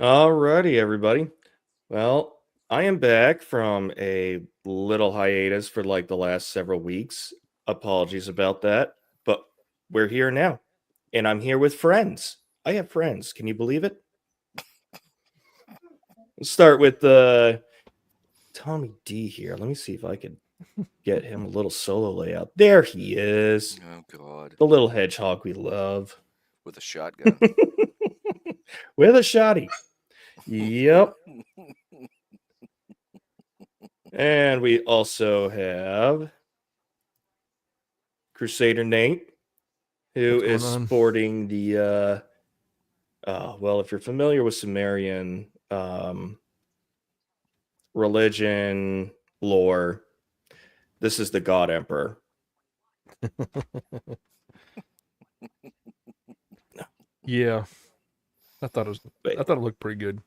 Alrighty, everybody. Well, I am back from a little hiatus for like the last several weeks. Apologies about that, but we're here now, and I'm here with friends. I have friends. Can you believe it? Let's start with Tommy D here. Let me see if I can get him a little solo layout. There he is, Oh God, the little hedgehog we love. with a shotgun. With a shotty. Yep. And we also have Crusader Nate, who What's going is on? sporting the well, if you're familiar with Sumerian religion lore, this is the God Emperor. Yeah, I thought Wait, it looked pretty good.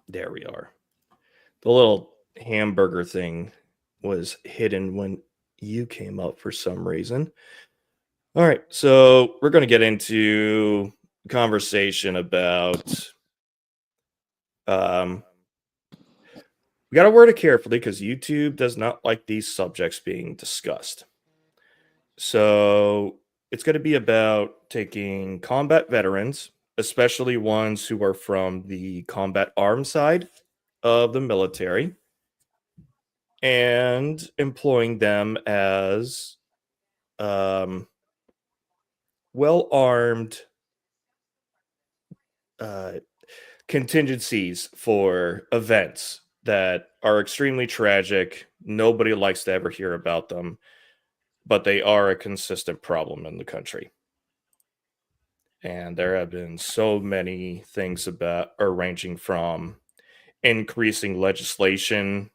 there we are. The little hamburger thing was hidden when you came up for some reason. All right, so we're going to get into conversation about we got to word it carefully because YouTube does not like these subjects being discussed. So it's going to be about taking combat veterans, especially ones who are from the combat arms side of the military, and employing them as um, well armed uh, contingencies for events that are extremely tragic. Nobody likes to ever hear about them, but they are a consistent problem in the country. And there have been so many things about, or ranging from increasing legislation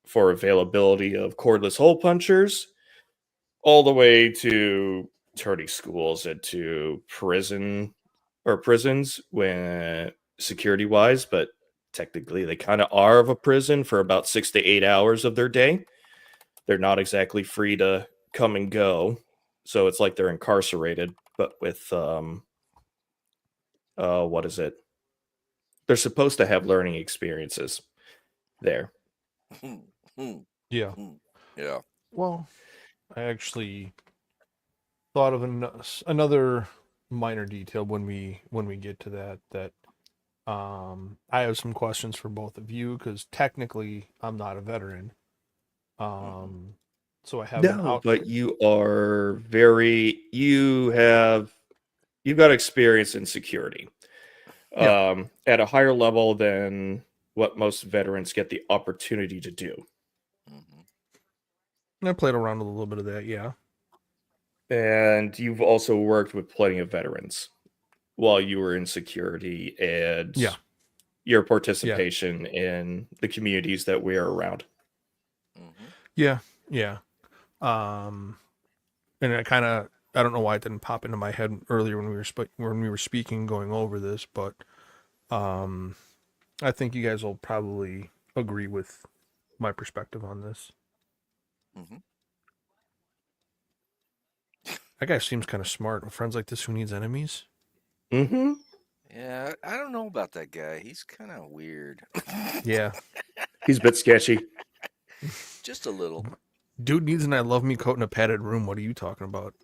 for availability of cordless hole punchers, all the way to turning schools into prisons when security wise, but technically they kind of are of a prison for about 6 to 8 hours of their day. They're not exactly free to come and go, so it's like they're incarcerated, but with what is it? They're supposed to have learning experiences there. Yeah. Yeah. Well, I actually thought of another minor detail when we get to that. I have some questions for both of you because technically I'm not a veteran. Um, so I have an No, out. but you've got experience in security. Yeah, At a higher level than what most veterans get the opportunity to do. I played around with a little bit of that. Yeah. And you've also worked with plenty of veterans while you were in security and Yeah. your Yeah. participation in the communities that we're around. Yeah. Yeah. Um, and I don't know why it didn't pop into my head earlier when we were speaking going over this, but um, I think you guys will probably agree with my perspective on this. That guy seems kind of smart. With friends like this, who needs enemies? Mm-hmm. Yeah, I don't know about that guy. He's kind of weird. Yeah. He's a bit sketchy. Just a little. Dude needs an I love me coat in a padded room. What are you talking about?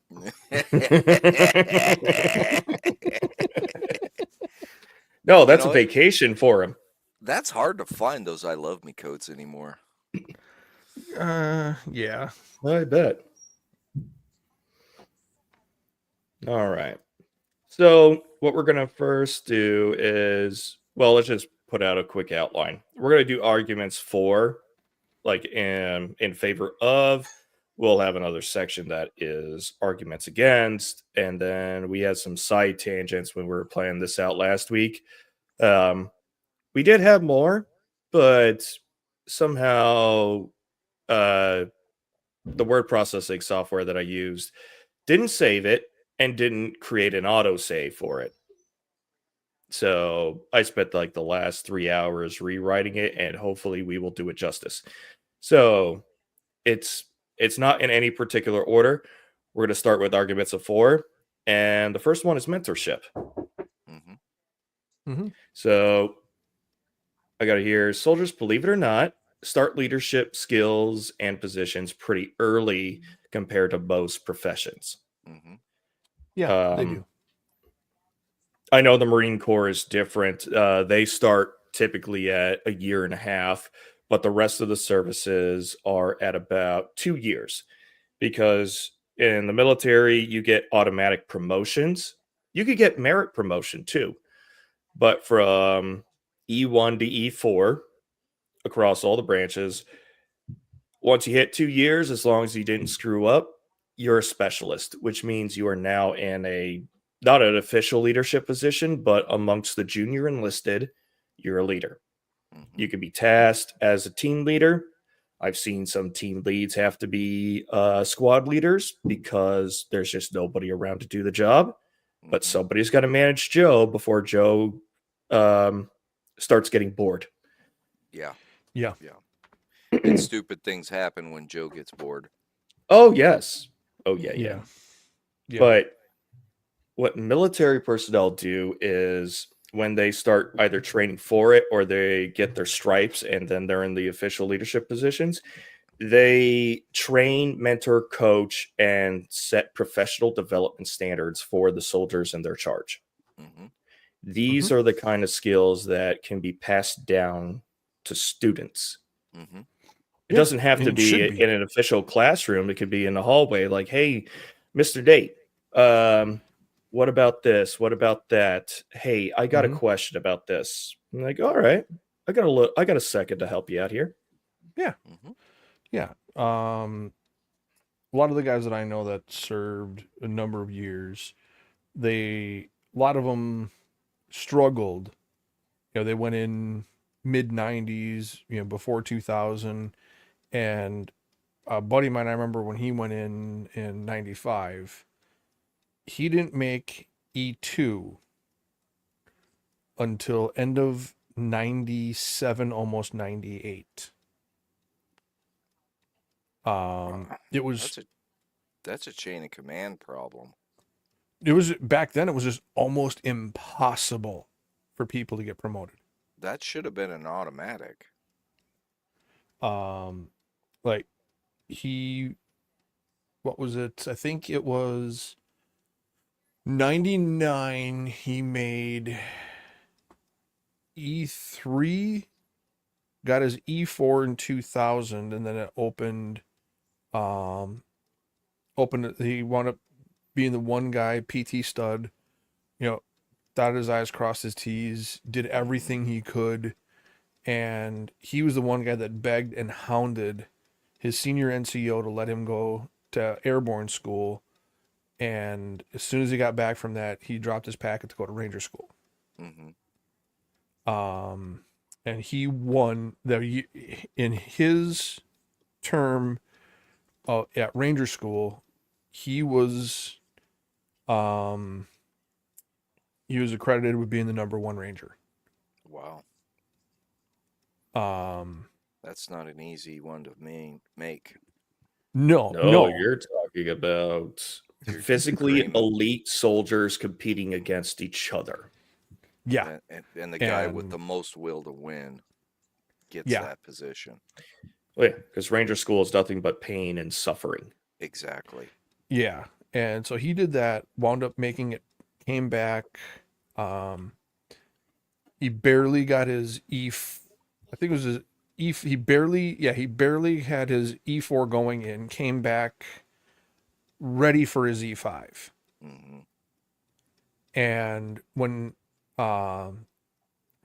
No, You that's a know, vacation for him. that's hard to find those I love me coats anymore. Yeah. I bet. All right. So, what we're going to first do is, well, let's just put out a quick outline. We're going to do arguments for, like in favor of. We'll have another section that is arguments against, and then we had some side tangents when we were playing this out last week. Um, we did have more, but somehow uh, the word processing software that I used didn't save it and didn't create an autosave for it. So I spent like the last 3 hours rewriting it, and hopefully we will do it justice. So it's not in any particular order. We're going to start with arguments of four, and the first one is mentorship. Mhm. So I got to hear soldiers, believe it or not, start leadership skills and positions pretty early compared to most professions. Mm-hmm. Yeah, they Um, do. I know the Marine Corps is different. They start typically at a year and a half, but the rest of the services are at about 2 years because in the military, you get automatic promotions. You could get merit promotion too, but from E1 to E4 across all the branches, once you hit 2 years, as long as you didn't screw up, you're a specialist, which means you are now in a not an official leadership position, but amongst the junior enlisted, you're a leader. Mm-hmm. You can be tasked as a team leader. I've seen some team leads have to be squad leaders because there's just nobody around to do the job. But Mm-hmm. somebody's got to manage Joe before Joe um, starts getting bored. Yeah. Yeah. Yeah. And stupid things happen when Joe gets bored. Oh, yes. Oh, yeah, yeah. Yeah. Yeah. But what military personnel do is when they start either training for it or they get their stripes and then they're in the official leadership positions, they train, mentor, coach, and set professional development standards for the soldiers in their charge. Mm-hmm. These Mhm. are the kind of skills that can be passed down to students. Mm-hmm. It Yeah, doesn't have and to it should be be. in an official classroom. It could be in the hallway, like, "Hey, Mr. Date, what about this? What about that? Hey, I got a Mhm. question about this." I'm like, "All right, I got a look. I got a second to help you out here." Yeah. Mm-hmm. Yeah. A lot of the guys that I know that served a number of years, a lot of them struggled. You know, they went in mid 90s, before 2000. And a buddy of mine, I remember when he went in 95, he didn't make E2 until end of 97, almost 98. It was That's a chain of command problem. back then it was just almost impossible for people to get promoted. That should have been an automatic. Like he, what was it? I think it was 99. He made E3, got his E4 in 2000, and then it opened. He wound up being the one guy, PT stud. You know, dotted his I's, crossed his T's, did everything he could. And he was the one guy that begged and hounded his senior NCO to let him go to airborne school. And as soon as he got back from that, he dropped his packet to go to Ranger school. Mm-hmm. And he won in his term at Ranger school. He was accredited with being the number one Ranger. Wow. That's not an easy one to make. No, you're talking about You're physically dreaming. elite soldiers competing against each other. Yeah. And the guy with the most will to win gets that position. Well, yeah, because Ranger School is nothing but pain and suffering. Exactly. Yeah. And so he did that, wound up making it, came back. He barely got his I think it was his he barely had his E4 going in, came back ready for his E5. Mm-hmm. And when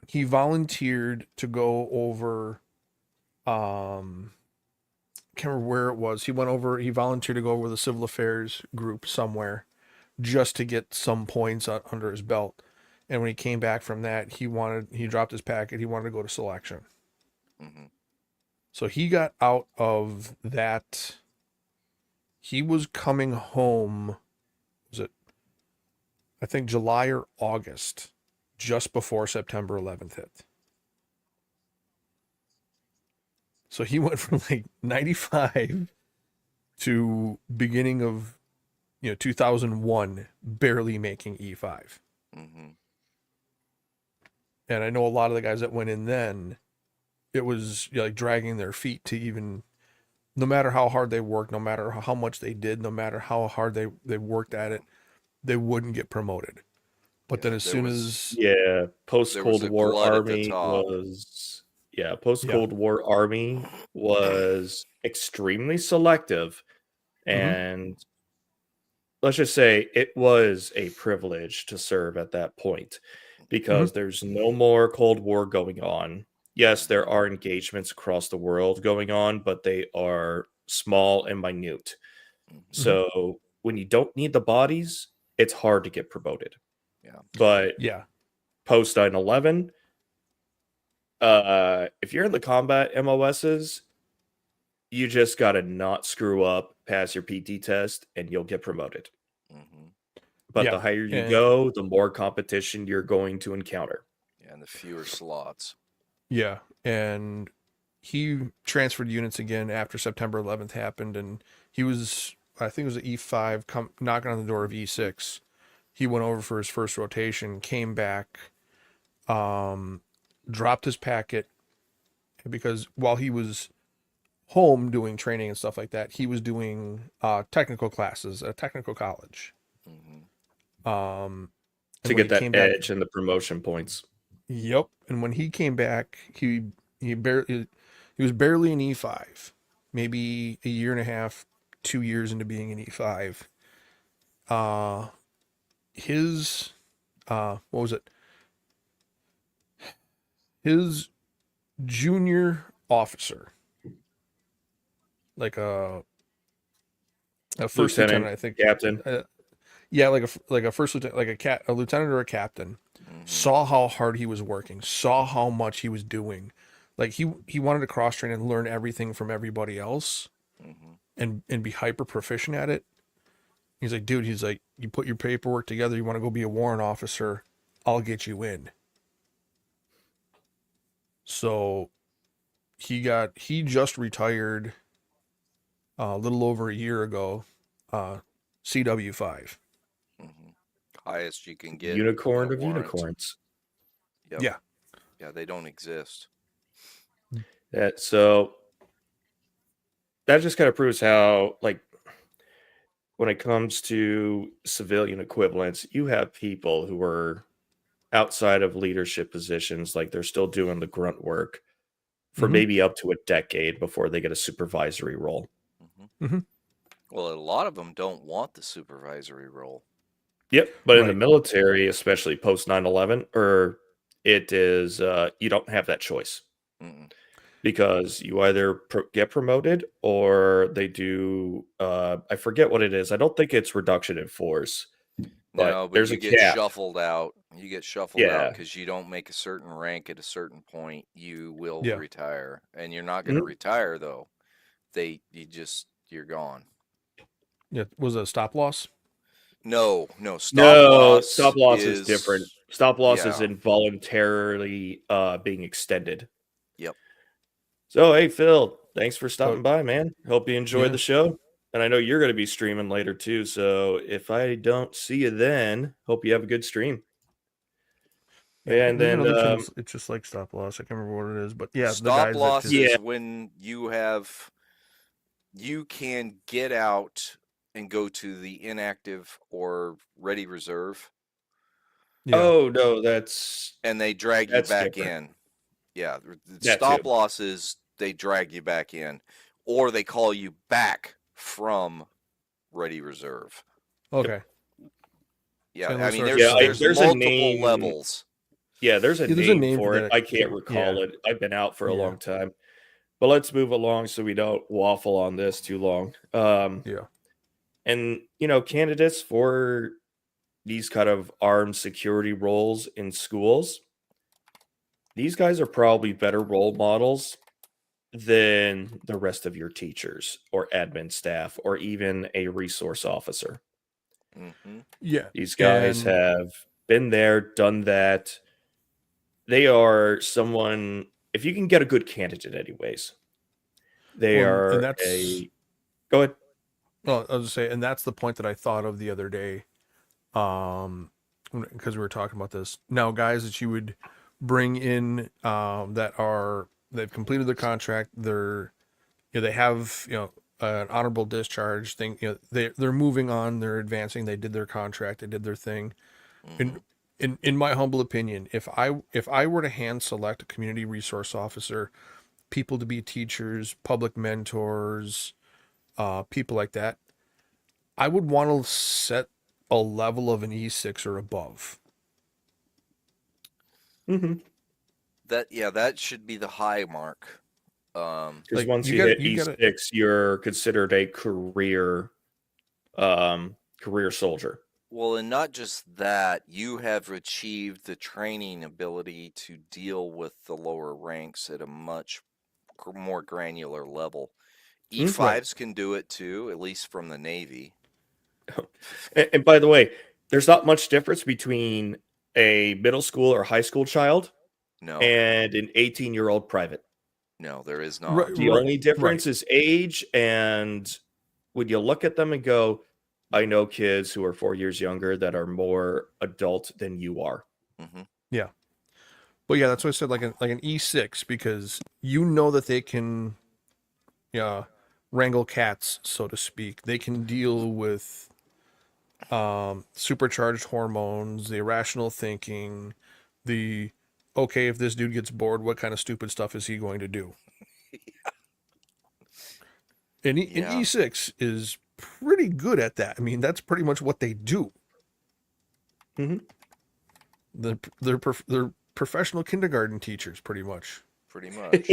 he volunteered to go over, can't remember where it was. He volunteered to go over the civil affairs group somewhere just to get some points under his belt. And when he came back from that, he dropped his packet. He wanted to go to selection. Mm-hmm. So he got out of that. He was coming home, was it, I think July or August, just before September 11th hit. So he went from like 95 to beginning of 2001, barely making E5. Mm-hmm. And I know a lot of the guys that went in then, it was like dragging their feet to even, no matter how hard they worked, no matter how much they did, no matter how hard they worked at it, they wouldn't get promoted. But then as soon as Yeah, post there was Cold a War glut at the Army top. post Cold War Army was extremely selective, and let's just say it was a privilege to serve at that point because there's no more Cold War going on. Yes, there are engagements across the world going on, but they are small and minute. So when you don't need the bodies, it's hard to get promoted. Yeah. But yeah, post 9/11, if you're in the combat MOSs, you just got to not screw up, pass your PT test, and you'll get promoted. But the higher you go, the more competition you're going to encounter. Yeah, and the fewer slots. Yeah, and he transferred units again after September 11th happened, and he was, I think it was an E5 knocking on the door of E6. He went over for his first rotation, came back, dropped his packet, because while he was home doing training and stuff like that, he was doing technical classes at a technical college. To get that edge and the promotion points. Yep. And when he came back, he was barely an E5, maybe a year and a half, 2 years into being an E5. What was it? His junior officer, like a first lieutenant, I think, captain. Yeah, like a first lieutenant, like a lieutenant or a captain, saw how hard he was working, saw how much he was doing. Like he wanted to cross train and learn everything from everybody else, and be hyper proficient at it. He's like, dude, he's like, you put your paperwork together, you want to go be a warrant officer, I'll get you in. So he just retired a little over a year ago, CW5. Highest you can get. Unicorn of unicorns. Yep. Yeah. Yeah, they don't exist. So that just kind of proves how, like, when it comes to civilian equivalents, you have people who are outside of leadership positions, like they're still doing the grunt work for maybe up to a decade before they get a supervisory role. Well, a lot of them don't want the supervisory role. Yep, but in the military, especially post 9/11, or it is you don't have that choice. Because you either get promoted or they do I forget what it is. I don't think it's reduction in force. But there's you a get cap. shuffled out. You get shuffled out because you don't make a certain rank at a certain point. You will retire, and you're not going to retire though. You're gone. Yeah, was it a stop loss? No. Stop loss is different. Stop loss is involuntarily being extended. Yep. So hey Phil, thanks for stopping by, man. Hope you enjoyed the show. And I know you're going to be streaming later too. So if I don't see you then, hope you have a good stream. Yeah, and then it's just like stop loss. I can't remember what it is, but yeah, stop loss is when you can get out and go to the inactive or ready reserve. Yeah. Oh no, and they drag you back in. Yeah, stop losses, they drag you back in, or they call you back from ready reserve. Okay. Yeah, I mean there's multiple levels. Yeah, there's a name for it. I can't recall it. I've been out for a long time. But let's move along so we don't waffle on this too long. And candidates for these kind of armed security roles in schools, these guys are probably better role models than the rest of your teachers or admin staff or even a resource officer. Yeah. These guys have been there, done that. They are someone, if you can get a good candidate anyways, they are go ahead. Well, I was just saying, and that's the point that I thought of the other day, because we were talking about this. Now, guys that you would bring in they've completed their contract. They have an honorable discharge thing. They're moving on. They're advancing. They did their contract. They did their thing. Mhm. In my humble opinion, if I were to hand select a community resource officer, people to be teachers, public mentors, people like that, I would want to set a level of an E6 or above. Mm-hmm. That should be the high mark. Because Like, once you you gotta- hit you gotta- E6, you're considered a career soldier. Well, and not just that, you have achieved the training ability to deal with the lower ranks at a much more granular level. E5s can do it too, at least from the Navy. And by the way, there's not much difference between a middle school or high school child No, and an 18-year-old private. no, there is not. Right. The only difference is age, and when you look at them and go, I know kids who are 4 years younger that are more adult than you are. Mm-hmm. Yeah. But yeah, that's why I said like an E6, because you know that they can wrangle cats, so to speak. They can deal with supercharged hormones, the irrational thinking, okay, if this dude gets bored, what kind of stupid stuff is he going to do? And an E6 is pretty good at that. I mean, that's pretty much what they do. Mm-hmm. They're professional kindergarten teachers, pretty much. Pretty much.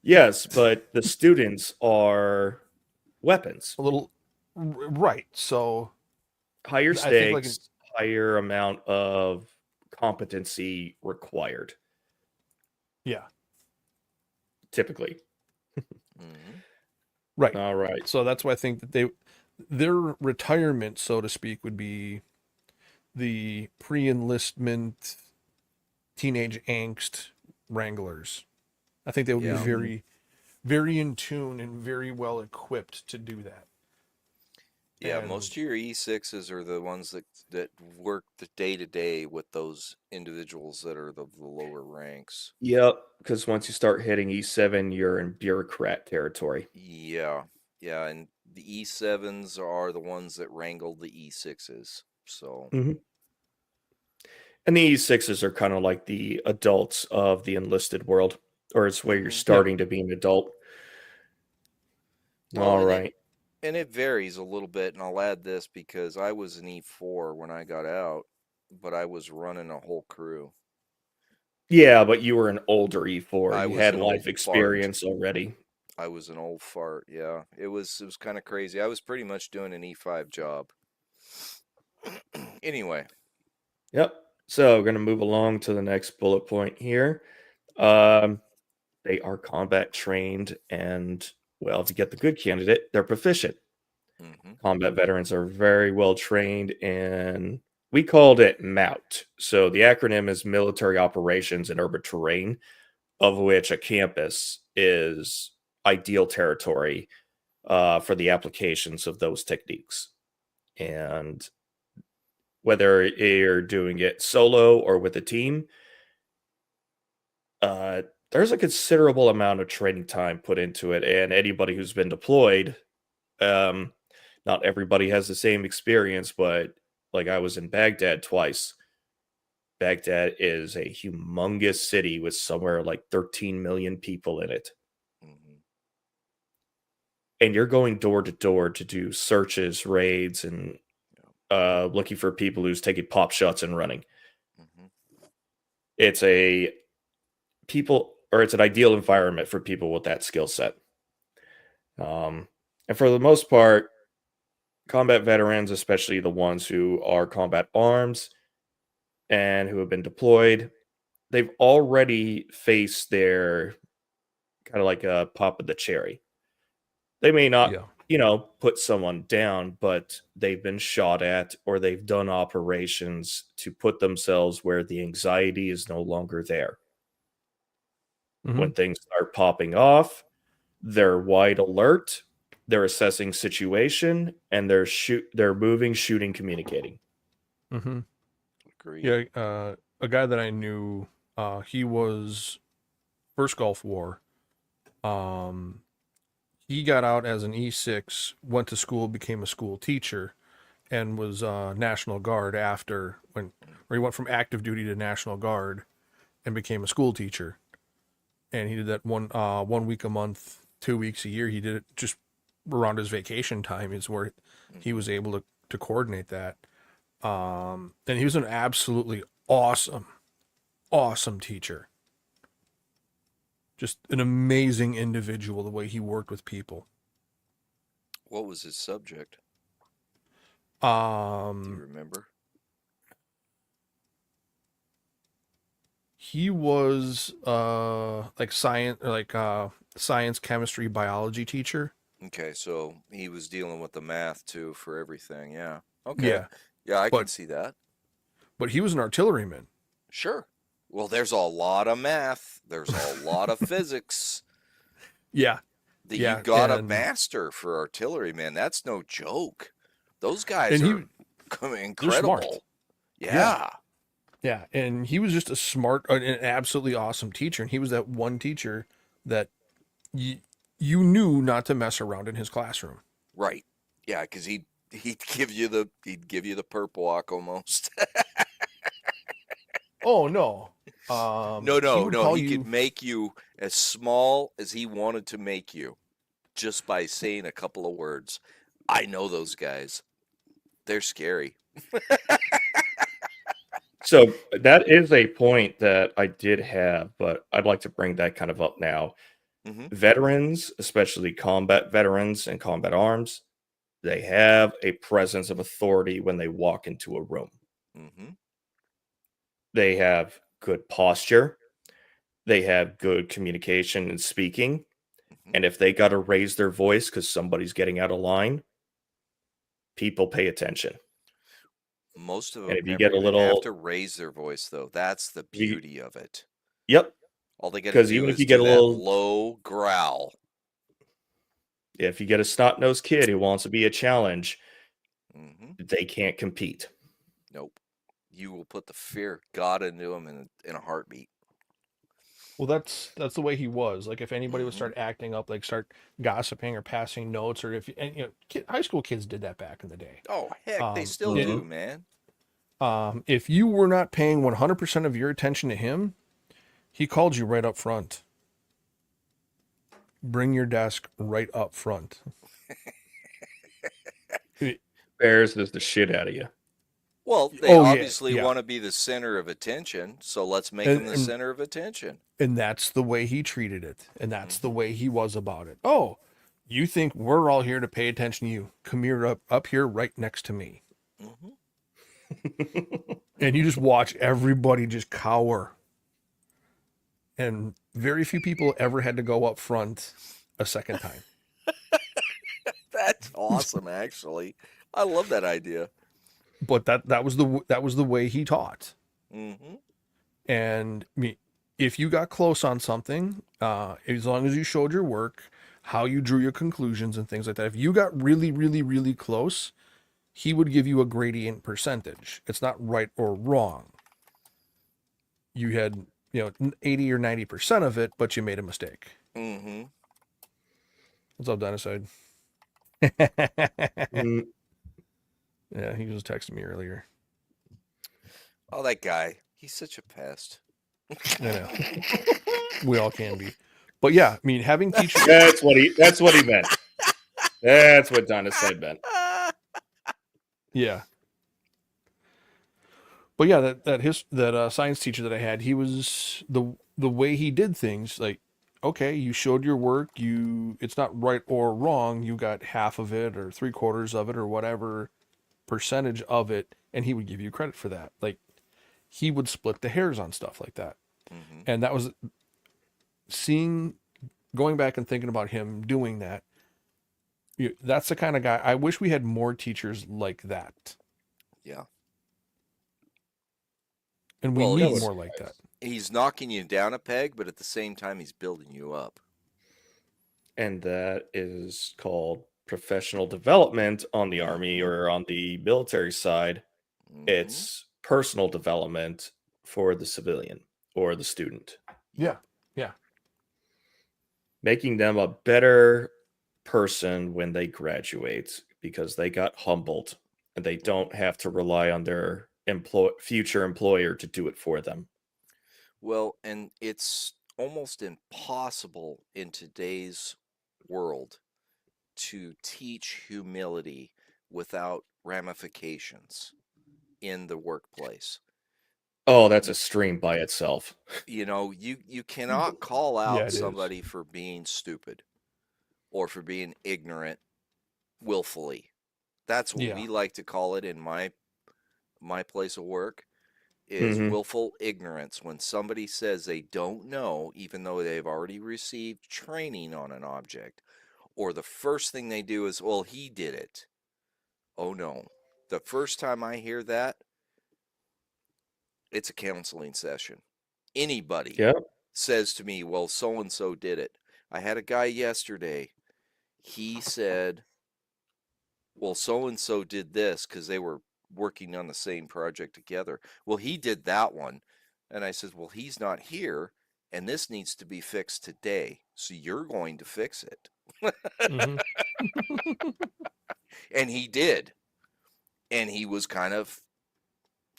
Yes, but the students are weapons. A little, right. So higher I think stakes, higher amount of competency required. Yeah. Typically. Mm-hmm. Right. All right. So that's why I think that their retirement, so to speak, would be the pre-enlistment teenage angst wranglers. I think they would be very, very in tune and very well equipped to do that. Yeah, most of your E6s are the ones that work the day-to-day with those individuals that are the lower ranks. Yep, because once you start hitting E7, you're in bureaucrat territory. Yeah, and the E7s are the ones that wrangle the E6s. So, and the E6s are kind of like the adults of the enlisted world, or it's where you're starting to be an adult. Well, all right. And it varies a little bit, and I'll add this because I was an E4 when I got out, but I was running a whole crew. Yeah, but you were an older E4. You had an life experience already. I was an old fart. Yeah, it was kind of crazy. I was pretty much doing an E5 job. Anyway. Yep. So we're going to move along to the next bullet point here. They are combat trained, and well, if you get the good candidate, they're proficient. Mm-hmm. Combat veterans are very well trained, and we called it MOUT. So the acronym is Military Operations in Urban Terrain, of which a campus is ideal territory for the applications of those techniques. And whether you're doing it solo or with a team, there's a considerable amount of training time put into it. And anybody who's been deployed, not everybody has the same experience, but like I was in Baghdad twice. Baghdad is a humongous city with somewhere like 13 million people in it. Mm-hmm. And you're going door to door to do searches, raids, and looking for people who's taking pop shots and running. Mm-hmm. It's an ideal environment for people with that skill set. And for the most part, combat veterans, especially the ones who are combat arms and who have been deployed, they've already faced their kind of like a pop of the cherry. They may not, put someone down, but they've been shot at or they've done operations to put themselves where the anxiety is no longer there. Mm-hmm. When things start popping off, they're wide alert, they're assessing situation, and they're moving, shooting, communicating. Mm-hmm. Agreed. Yeah, a guy that I knew He was first Gulf War. He got out as an E6, went to school, became a school teacher, and was National Guard after where he went from active duty to National Guard and became a school teacher. And he did that 1 week a month, 2 weeks a year. He did it just around his vacation time is where he was able to coordinate that. And he was an absolutely awesome teacher. Just an amazing individual, the way he worked with people. What was his subject? Do you remember? He was like science, chemistry, biology teacher. Okay, so he was dealing with the math too for everything. Yeah. Okay. Yeah. Yeah, I can But see that. but he was an artilleryman. Sure. Well, there's a lot of math. There's a lot of physics Yeah. that Yeah, you got to and- master for artillery, man. That's no joke. Those guys And he- are incredible. Yeah. Yeah, and he was just a smart, an absolutely awesome teacher. And he was that one teacher that you knew not to mess around in his classroom. Right. Yeah, because he'd give you the perp walk almost. Oh no, He could make you as small as he wanted to make you, just by saying a couple of words. I know those guys. They're scary. So that is a point that I did have, but I'd like to bring that kind of up now. Mhm. Veterans, especially combat veterans and combat arms, they have a presence of authority when they walk into a room. Mm-hmm. They have good posture. They have good communication and speaking. Mhm. And if they got to raise their voice because somebody's getting out of line, people pay attention. Most of them And if you never get a even little- have to raise their voice, though. That's the You- beauty of it. Yep. All they got to 'Cause do even if is you get do a that little- low growl. If you get a snot-nosed kid who wants to be a challenge, Hmm. they can't compete. Nope. You will put the fear of God into them in a heartbeat. Well, that's the way he was. Like if anybody would Mhm. start acting up, like start gossiping or passing notes, or if and high school kids did that back in the day. Oh, heck, they still mhm. do, man. If you were not paying 100% of your attention to him, he called you right up front. Bring your desk right up front. Bears the shit out of you. Well, they Oh, yeah, obviously yeah. want to be the center of attention, so let's make And- them the and- center of attention. And that's the way he treated it. And that's the way he was about it. Oh, you think we're all here to pay attention to you? Come here up here right next to me. Hmm. And you just watch everybody just cower. And very few people ever had to go up front a second time. That's awesome, actually. I love that idea. But that was the way he taught. Hmm. And I mean, if you got close on something, as long as you showed your work, how you drew your conclusions and things like that, if you got really, really, really close, he would give you a gradient percentage. It's not right or wrong. You had, 80 or 90% of it, but you made a mistake. Hmm. What's up, Dinosaur? Mm, Yeah, he was texting me earlier. Oh, that guy. He's such a pest. I know. We all can be. But yeah, I mean, having teachers. That's what he meant. That's what Dinosaur meant. Yeah. But yeah, that science teacher that I had, he was the way he did things, like, okay, you showed your work, it's not right or wrong, you got half of it or 3/4 of it or whatever percentage of it, and he would give you credit for that. Like he would split the hairs on stuff like that. Hmm. And that was going back and thinking about him doing that. That's the kind of guy I wish we had more teachers like that. Yeah. And we Well, need he's- more like that. He's knocking you down a peg, but at the same time, he's building you up. And that is called professional development on the Army or on the military side. Mhm. It's personal development for the civilian or the student, Yeah. making them a better person when they graduate because they got humbled and they don't have to rely on their future employer to do it for them. Well, and it's almost impossible in today's world to teach humility without ramifications in the workplace. Oh, that's a stream by itself. You know, you cannot call Yeah, out it is. somebody for being stupid or for being ignorant willfully. That's what Yeah. we like to call it in my place of work is Mhm. willful ignorance. When somebody says they don't know, even though they've already received training on an object, or the first thing they do is, well, he did it. Oh no. The first time I hear that, it's a counseling session. Anybody Yeah. says to me, well, so and so did it. I had a guy yesterday. He said, well, so and so did this because they were working on the same project together. Well, he did that one. And I said, well, he's not here and this needs to be fixed today. So you're going to fix it. Mhm. And he did. And he was kind of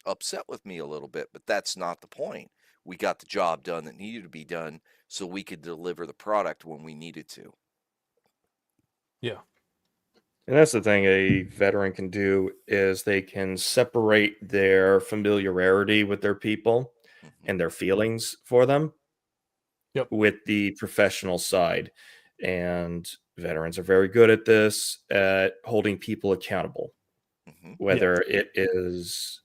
upset with me a little bit, but that's not the point. We got the job done that needed to be done so we could deliver the product when we needed to. Yeah. And that's the thing a veteran can do is they can separate their familiarity with their people Mhm. and their feelings for them Yep. with the professional side. And veterans are very good at this, at holding people accountable, Mhm. whether it is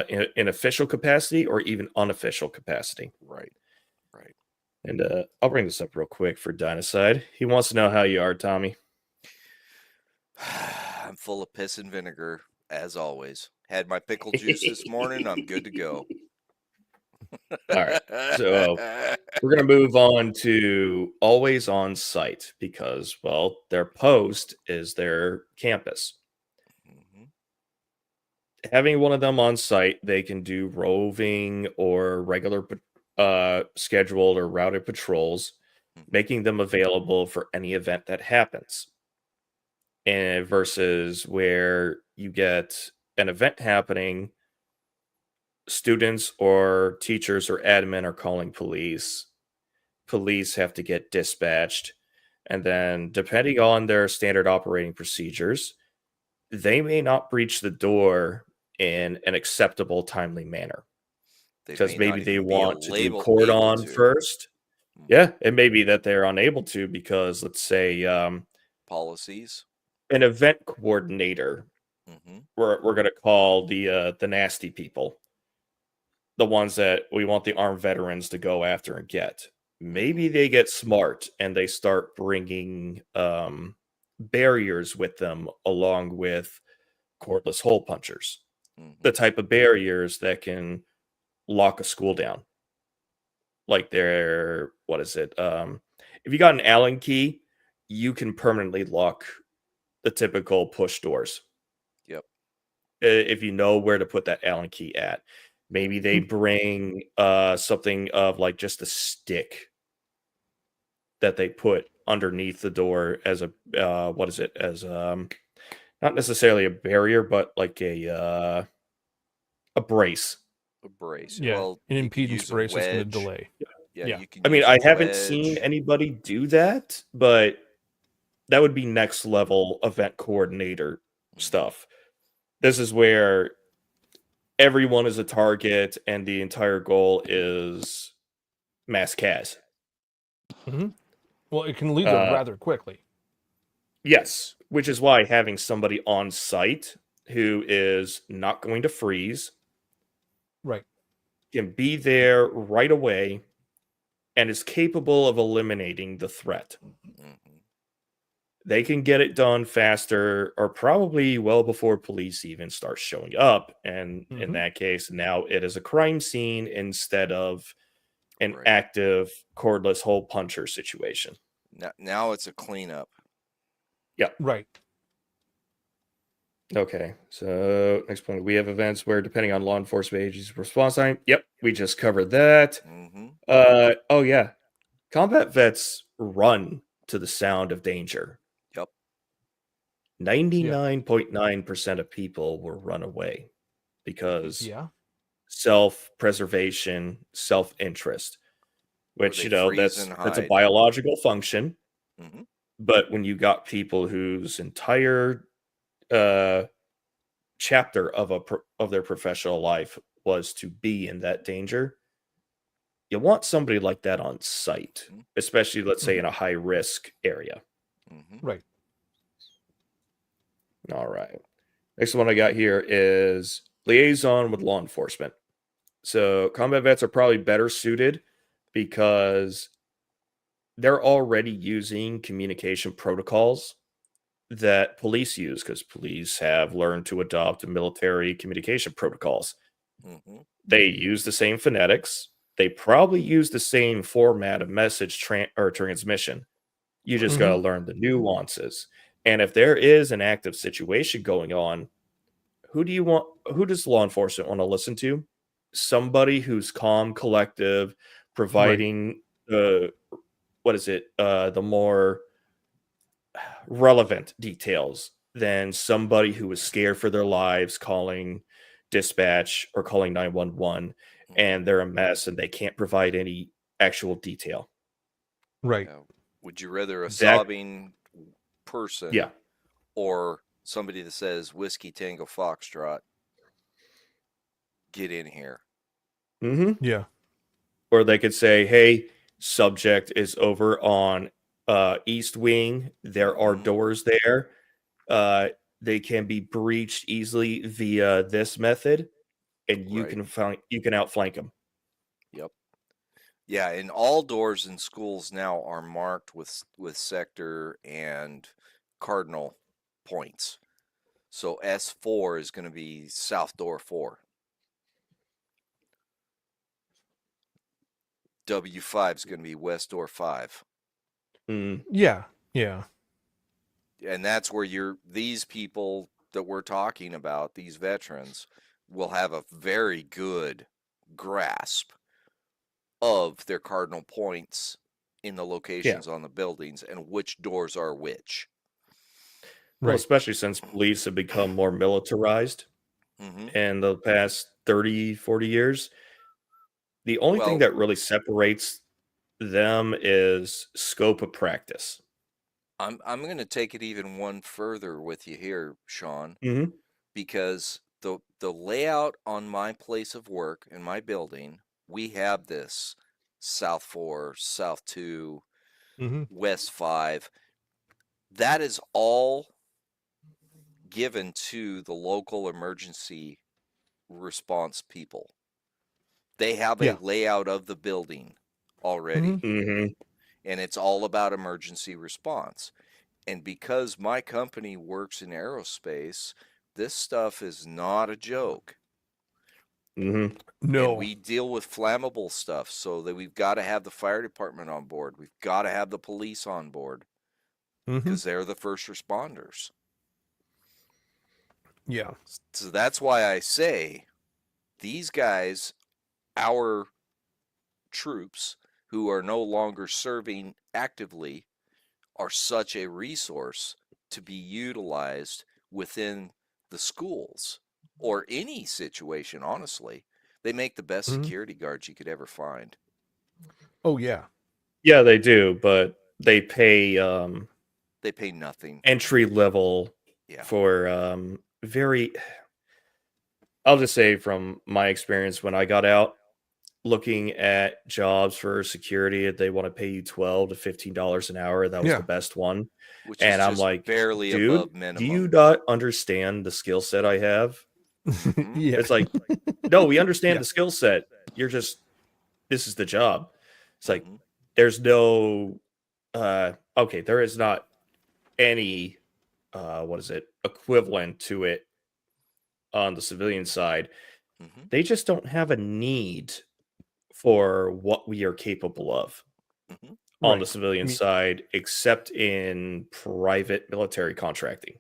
in official capacity or even unofficial capacity. Right. Right. And I'll bring this up real quick for Dinocide. He wants to know how you are, Tommy. I'm full of piss and vinegar, as always. Had my pickle juice this morning. I'm good to go. All right. So we're going to move on to always on site because, well, their post is their campus. Mhm. Having one of them on site, they can do roving or regular scheduled or routed patrols, Mhm. making them available for any event that happens. And versus where you get an event happening, students or teachers or admin are calling police. Police have to get dispatched. And then, depending on their standard operating procedures, they may not breach the door in an acceptable, timely manner They because may not maybe they even be want to do able cordon to. first. Mhm. Yeah, it may be that they're unable to because, let's say, Policies. an event coordinator. Hmm. We're gonna call the nasty people, the ones that we want the armed veterans to go after and get. Maybe they get smart and they start bringing barriers with them along with cordless hole punchers, the type of barriers that can lock a school down. Like they're what is it? If you got an Allen key, you can permanently lock the typical push doors. Yep. If you know where to put that Allen key at. Maybe they bring something of like just a stick that they put underneath the door as a what is it? As not necessarily a barrier, but like a brace. A brace. Yeah. Well, An you could impedance use a brace is going to wedge. delay. Yeah, Yeah. you can I mean, use I a haven't seen wedge. anybody do that, but that would be next level event coordinator stuff. This is where everyone is a target and the entire goal is mass cas. Well, it can lead there rather quickly. Yes, which is why having somebody on site who is not going to freeze Right. can be there right away and is capable of eliminating the threat. Mhm. They can get it done faster or probably well before police even start showing up. And in that case, now it is a crime scene instead of an Right. active cordless hole puncher situation. Now it's a cleanup. Yeah. Right. Okay, so next point. We have events where, depending on law enforcement agencies' response time. Yep, we just covered that. Mm-hmm. Oh yeah, combat vets run to the sound of danger. Yep. 99.9% of people will run away because Yeah. self-preservation, self-interest, Or which they freeze and that's a hide. biological function. Mm-hmm. But when you got people whose entire chapter of their professional life was to be in that danger, you want somebody like that on site, Mhm. especially, let's say, in a high risk area. Mm-hmm. Right. All right. Next one I got here is liaison with law enforcement. So combat vets are probably better suited because they're already using communication protocols that police use, because police have learned to adopt military communication protocols. Mm-hmm. They use the same phonetics. They probably use the same format of message or transmission. You just got to learn the nuances. And if there is an active situation going on, who does law enforcement want to listen to? Somebody who's calm, collective, Right. providing the more relevant details than somebody who is scared for their lives calling dispatch or calling 911 and they're a mess and they can't provide any actual detail. Right. Yeah. Would you rather a That sobbing person yeah. or somebody that says Whiskey Tango Foxtrot, get in here? Mm-hmm. Yeah. Or they could say, hey, subject is over on East Wing. There are Mhm. doors there. They can be breached easily via this method, and Right. you can outflank them. Yep. Yeah, and all doors in schools now are marked with sector and cardinal points. So S4 is going to be South Door 4. W5 is going to be West Door 5. Mm. Yeah. Yeah. And that's where these people that we're talking about, these veterans, will have a very good grasp of their cardinal points in the locations on the buildings and which doors are which. Well, Right. especially since police have become more militarized Mm-hmm. in the past 30, 40 years. The only thing Well, that really separates them is scope of practice. I'm going to take it even one further with you here, Sean, Mm-hmm. because the layout on my place of work in my building, we have this South 4, South 2, Mm-hmm. West 5. That is all given to the local emergency response people. They have a Yeah. layout of the building already, Mm-hmm. and it's all about emergency response. And because my company works in aerospace, this stuff is not a joke. Mm-hmm. No. And we deal with flammable stuff, so that we've got to have the fire department on board. We've got to have the police on board Mm-hmm. because they're the first responders. Yeah. So that's why I say these guys, our troops who are no longer serving actively, are such a resource to be utilized within the schools or any situation, honestly. They make the best Mhm. security guards you could ever find. Oh yeah. Yeah, they do, but they pay They pay nothing. entry level Yeah. for very. I'll just say from my experience when I got out, looking at jobs for security, they want to pay you $12 to $15 an hour. That was Yeah. the best one. Which And is I'm just like, barely dude, above minimum. do you not understand the skill set I have? Mhm. Yeah. It's like, no, we understand Yeah. the skill set. This is the job. It's like, Mhm. there's no, okay, there is not any, equivalent to it on the civilian side. Mhm. They just don't have a need for what we are capable of Mhm. on the Right. civilian side, except in private military contracting.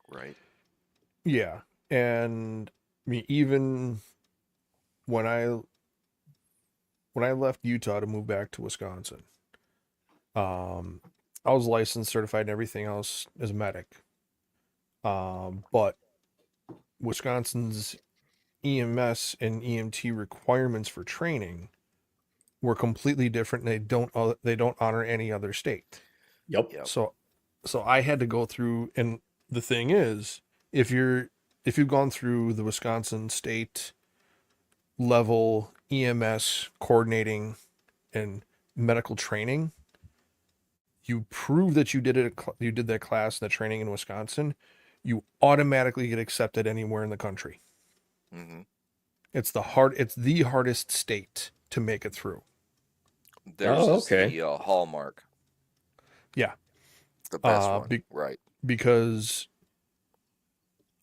Right. Yeah. And I mean, even when I left Utah to move back to Wisconsin, um, I was licensed, certified, and everything else as a medic. But Wisconsin's EMS and EMT requirements for training were completely different. And they don't honor any other state. Yep. Yep. So I had to go through, and the thing is, if you've gone through the Wisconsin state level EMS coordinating and medical training, you prove that you did it. You did that class, that training in Wisconsin, you automatically get accepted anywhere in the country. Mm-hmm. It's the hardest state to make it through. There's okay. the hallmark. Yeah. The best one. Right. Because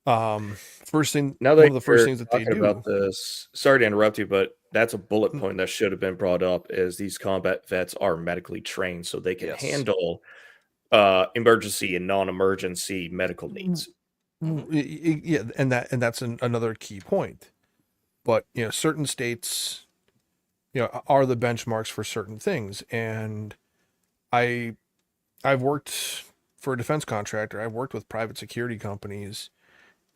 first thing, Now one that of the first you're things that they talking do. about this, sorry to interrupt you, but that's a bullet point that should have been brought up. Is these combat vets are medically trained so they can Yes. handle emergency and non-emergency medical needs. Yeah, and that's another key point. But certain states, are the benchmarks for certain things. And I've worked for a defense contractor. I've worked with private security companies,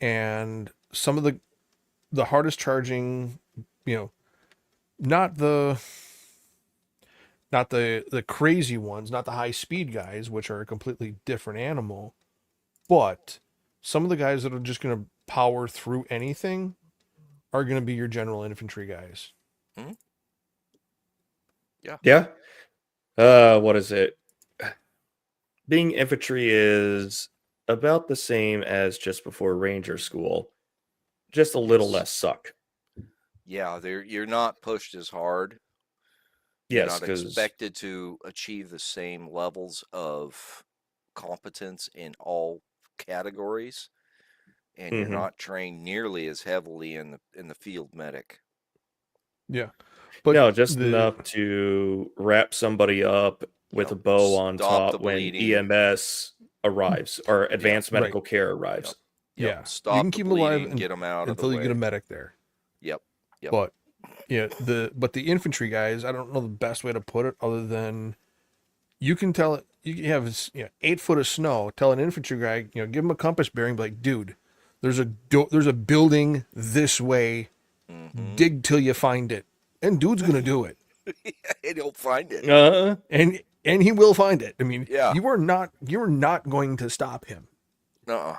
and some of the hardest charging, not the crazy ones, not the high speed guys, which are a completely different animal, but some of the guys that are just going to power through anything are going to be your general infantry guys. Mm-hmm. Yeah. Yeah. What is it? Being infantry is about the same as just before Ranger School, just a little less suck. Yeah, you're not pushed as hard. Yes, You're not because expected to achieve the same levels of competence in all categories, and you're not trained nearly as heavily in the field medic. Yeah, but no, just enough to wrap somebody up with a bow on Stop the top when bleeding. EMS arrives or advanced medical care arrives. Yep. Yeah, Stop you can the keep them alive bleeding, get them out of the until way. you get a medic there. Yep. But the infantry guys, I don't know the best way to put it other than you can tell it. You have 8 foot of snow. Tell an infantry guy, give him a compass bearing, be like, dude, there's a building this way. Mm-hmm. Dig till you find it, and dude's gonna do it. And he'll find it. And he will find it. I mean, Yeah. you're not going to stop him. No.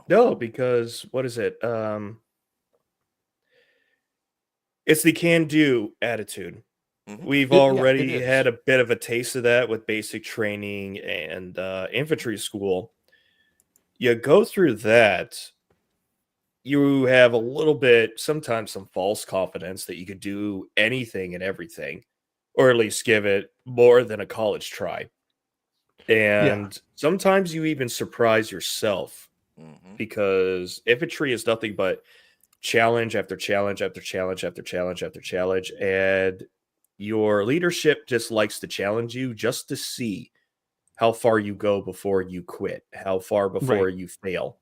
No, because what is it? It's the can-do attitude. Mm-hmm. We've already had a bit of a taste of that with basic training and infantry school. You go through that, you have a little bit, sometimes some false confidence that you could do anything and everything, or at least give it more than a college try. And sometimes you even surprise yourself, because infantry is nothing but challenge after challenge after challenge after challenge after challenge. And your leadership just likes to challenge you just to see how far you go before you quit, how far before you fail.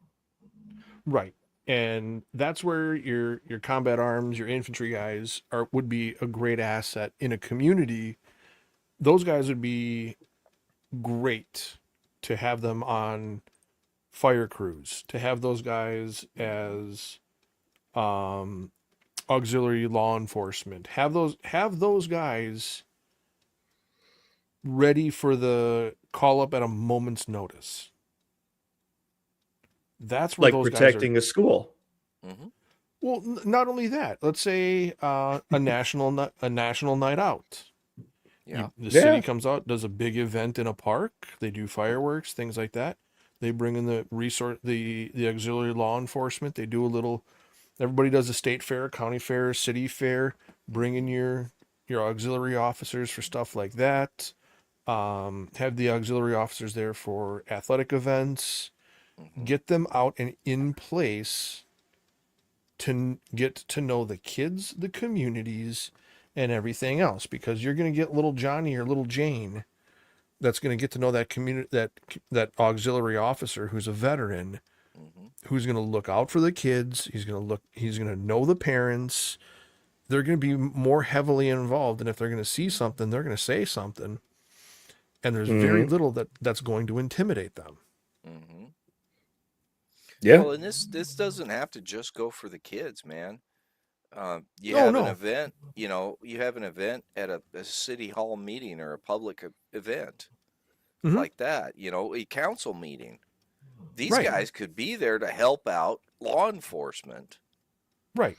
Right. And that's where your combat arms, your infantry guys would be a great asset in a community. Those guys would be great to have them on fire crews, to have those guys as auxiliary law enforcement. Have those guys ready for the call up at a moment's notice. That's where like those protecting guys are. a school. Mm-hmm. Well, not only that. Let's say a national night out. Yeah. The city comes out, does a big event in a park. They do fireworks, things like that. They bring in the auxiliary law enforcement. They do a little. Everybody does a state fair, county fair, city fair. Bring in your auxiliary officers for stuff like that. Have the auxiliary officers there for athletic events. Get them out and in place to get to know the kids, the communities, and everything else, because you're going to get little Johnny or little Jane that's going to get to know that community, that auxiliary officer who's a veteran, Mm-hmm. who's going to look out for the kids. He's going to know the parents. They're going to be more heavily involved. And if they're going to see something, they're going to say something. And there's very little that's going to intimidate them. Mm-hmm. Yeah. Well, and this doesn't have to just go for the kids, man. You Oh, have an no. event, you have an event at a city hall meeting or a public event Mhm. like that, a council meeting. These Right. guys could be there to help out law enforcement. Right.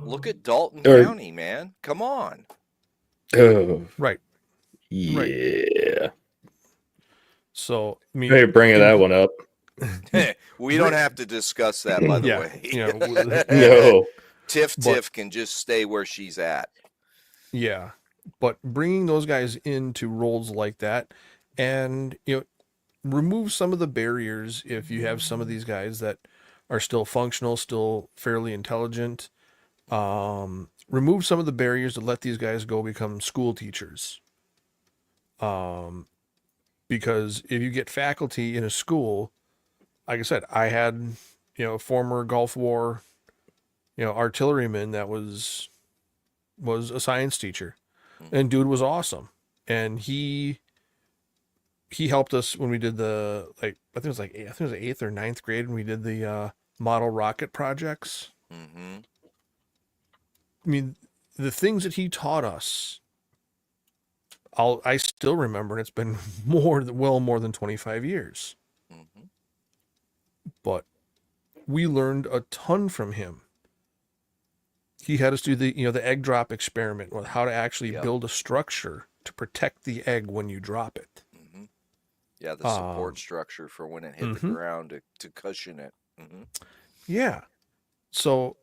Look at Dalton Or- County, man. Come on. Oh, Right. yeah. So, I mean, Hey, bringing that one up. We don't have to discuss that, by the Yeah, way. No. Tiff can just stay where she's at. yeah. But bringing those guys into roles like that and, remove some of the barriers if you have some of these guys that are still functional, still fairly intelligent. Remove some of the barriers to let these guys go become school teachers. Because if you get faculty in a school, like I said, I had, a former Gulf War, artilleryman that was a science teacher, and dude was awesome. And he helped us when we did the, I think it was 8th or 9th grade when we did the model rocket projects. Mm-hmm. I mean, the things that he taught us, I still remember, and it's been more than 25 years. Mm-hmm. But we learned a ton from him. He had us do the egg drop experiment with how to actually build a structure to protect the egg when you drop it. Mm-hmm. Yeah, the support structure for when it hit the ground to cushion it. Mm-hmm. Yeah. So,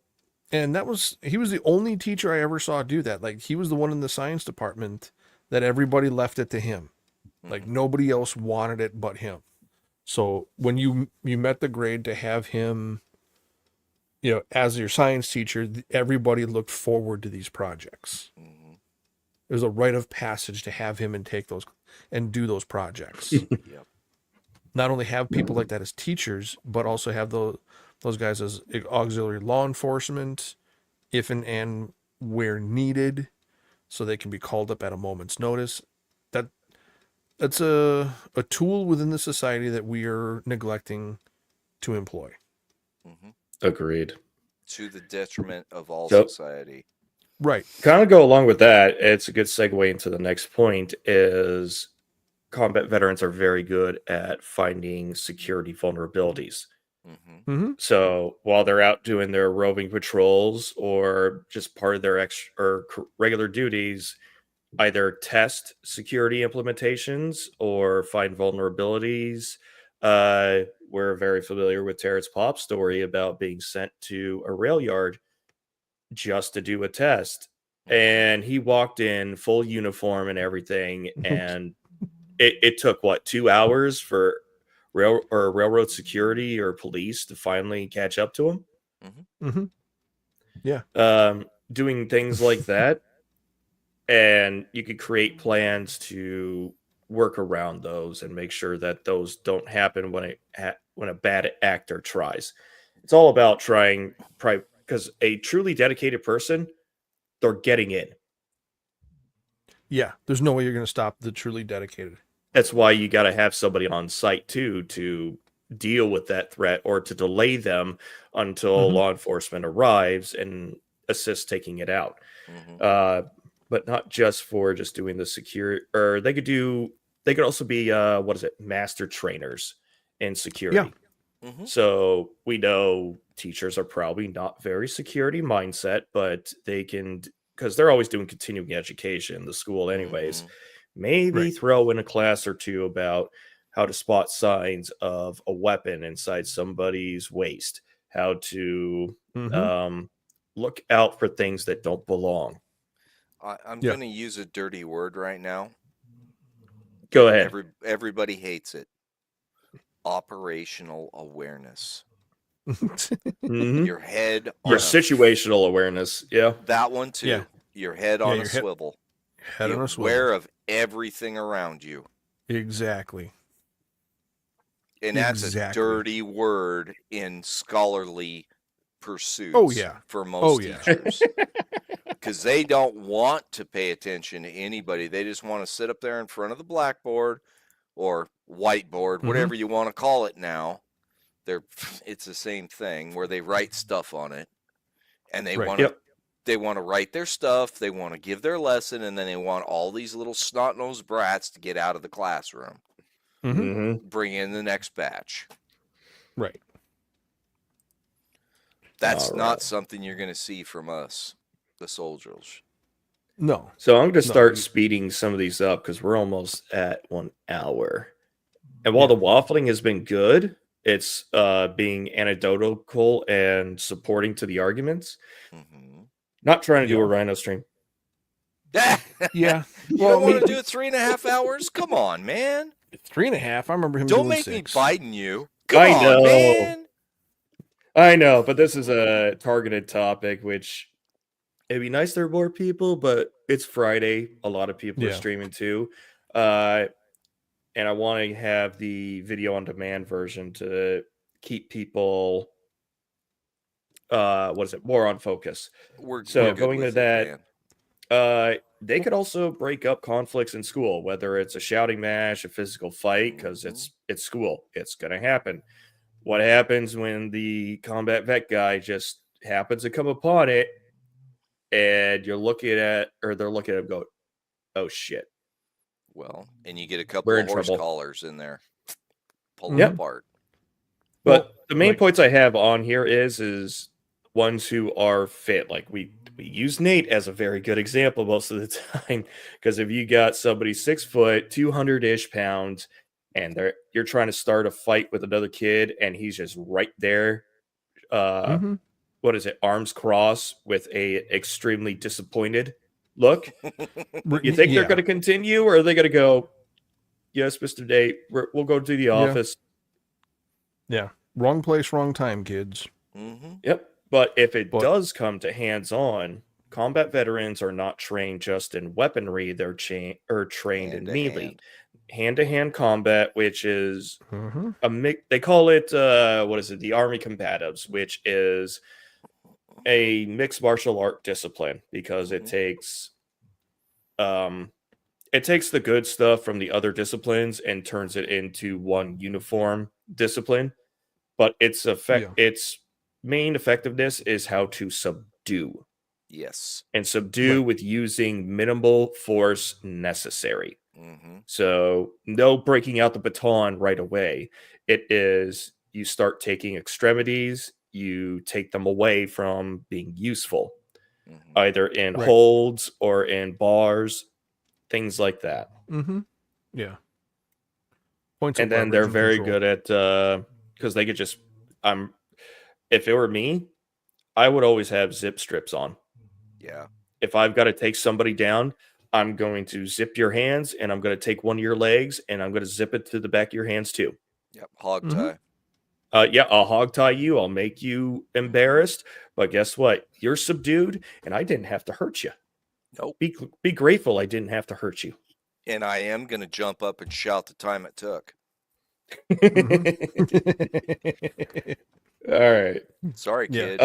and he was the only teacher I ever saw do that. Like, he was the one in the science department that everybody left it to him. Like, nobody else wanted it but him. So when you met the grade to have him, as your science teacher, everybody looked forward to these projects. Mm-hmm. It was a rite of passage to have him and take those and do those projects. Yep. Not only have people like that as teachers, but also have those guys as auxiliary law enforcement, if and where needed, so they can be called up at a moment's notice. That's a tool within the society that we are neglecting to employ. Mm-hmm. Agreed. To the detriment of all Yep. society. Right. Kind of go along with that. It's a good segue into the next point is combat veterans are very good at finding security vulnerabilities. Mm-hmm. Mm-hmm. So while they're out doing their roving patrols or just part of their regular duties, either test security implementations or find vulnerabilities. We're very familiar with Terrence Pop's story about being sent to a rail yard just to do a test. And he walked in full uniform and everything. And it took 2 hours for railroad security or police to finally catch up to him. Mm-hmm. Yeah. Doing things like that. And you could create plans to work around those and make sure that those don't happen when a bad actor tries. It's all about trying, because a truly dedicated person, they're getting in. Yeah. There's no way you're going to stop the truly dedicated. That's why you got to have somebody on site too to deal with that threat or to delay them until law enforcement arrives and assists taking it out. Mm-hmm. But not just for just doing the security, or they could also be master trainers in security. Yeah. Mm-hmm. So we know teachers are probably not very security mindset, but they can, because they're always doing continuing education in the school anyways, maybe throw in a class or two about how to spot signs of a weapon inside somebody's waist, how to look out for things that don't belong. I'm going to use a dirty word right now. Go ahead. Everybody hates it. Operational awareness. Your head on your situational awareness. Yeah. That one too. Yeah. Your head on a swivel. Head on a swivel. Aware of everything around you. Exactly. And that's Exactly. a dirty word in scholarly pursuits Oh, yeah. for most Oh, yeah. teachers. Because they don't want to pay attention to anybody. They just want to sit up there in front of the blackboard or whiteboard, whatever you want to call it now. It's the same thing where they write stuff on it, and they Right. want to they want to write their stuff, they want to give their lesson, and then they want all these little snot-nosed brats to get out of the classroom. Bring in the next batch. Right. That's not something you're going to see from us, the soldiers. No. So I'm going to start speeding some of these up because we're almost at 1 hour. And while the waffling has been good, it's being anecdotal and supporting to the arguments. Not trying to do a Rhino stream. Yeah. You don't want to do it 3.5 hours? Come on, man. 3.5. I remember him Don't doing make 6. me Biden you. Come I know. on, man. I know, but this is a targeted topic, which it'd be nice there are more people, but it's Friday. A lot of people are streaming too. And I want to have the video on demand version to keep people more on focus. We're going to that, they could also break up conflicts in school, whether it's a shouting match, a physical fight, because it's school. It's gonna happen. What happens when the combat vet guy just happens to come upon it, and they're looking at him go, oh shit. Well, and you get a couple of horse collars in there. Pull them apart. But the main points I have on here is ones who are fit. Like we use Nate as a very good example most of the time, because if you got somebody 6 foot, 200-ish pounds, and you're trying to start a fight with another kid, and he's just right there, what is it, arms crossed with a extremely disappointed look. You think they're going to continue, or are they going to go, yes, Mr. Nate, we'll go to the office? Yeah. Wrong place, wrong time, kids. Yep. But if it does come to hands-on, combat veterans are not trained just in weaponry; they're trained in melee, hand-to-hand combat, which is a mix. They call it the Army Combatives, which is a mixed martial art discipline because it takes the good stuff from the other disciplines and turns it into one uniform discipline. But its main effectiveness is how to subdue. Yes. And subdue with using minimal force necessary. So no breaking out the baton right away. It is you start taking extremities, you take them away from being useful, either in holds or in bars, things like that. Yeah. And then they're very good at because they could just if it were me, I would always have zip strips on. Yeah. If I've got to take somebody down, I'm going to zip your hands, and I'm going to take one of your legs, and I'm going to zip it to the back of your hands too. Yep. Hog tie. I'll hog tie you. I'll make you embarrassed. But guess what? You're subdued, and I didn't have to hurt you. Nope. Be grateful I didn't have to hurt you. And I am going to jump up and shout the time it took. All right. Sorry, kid.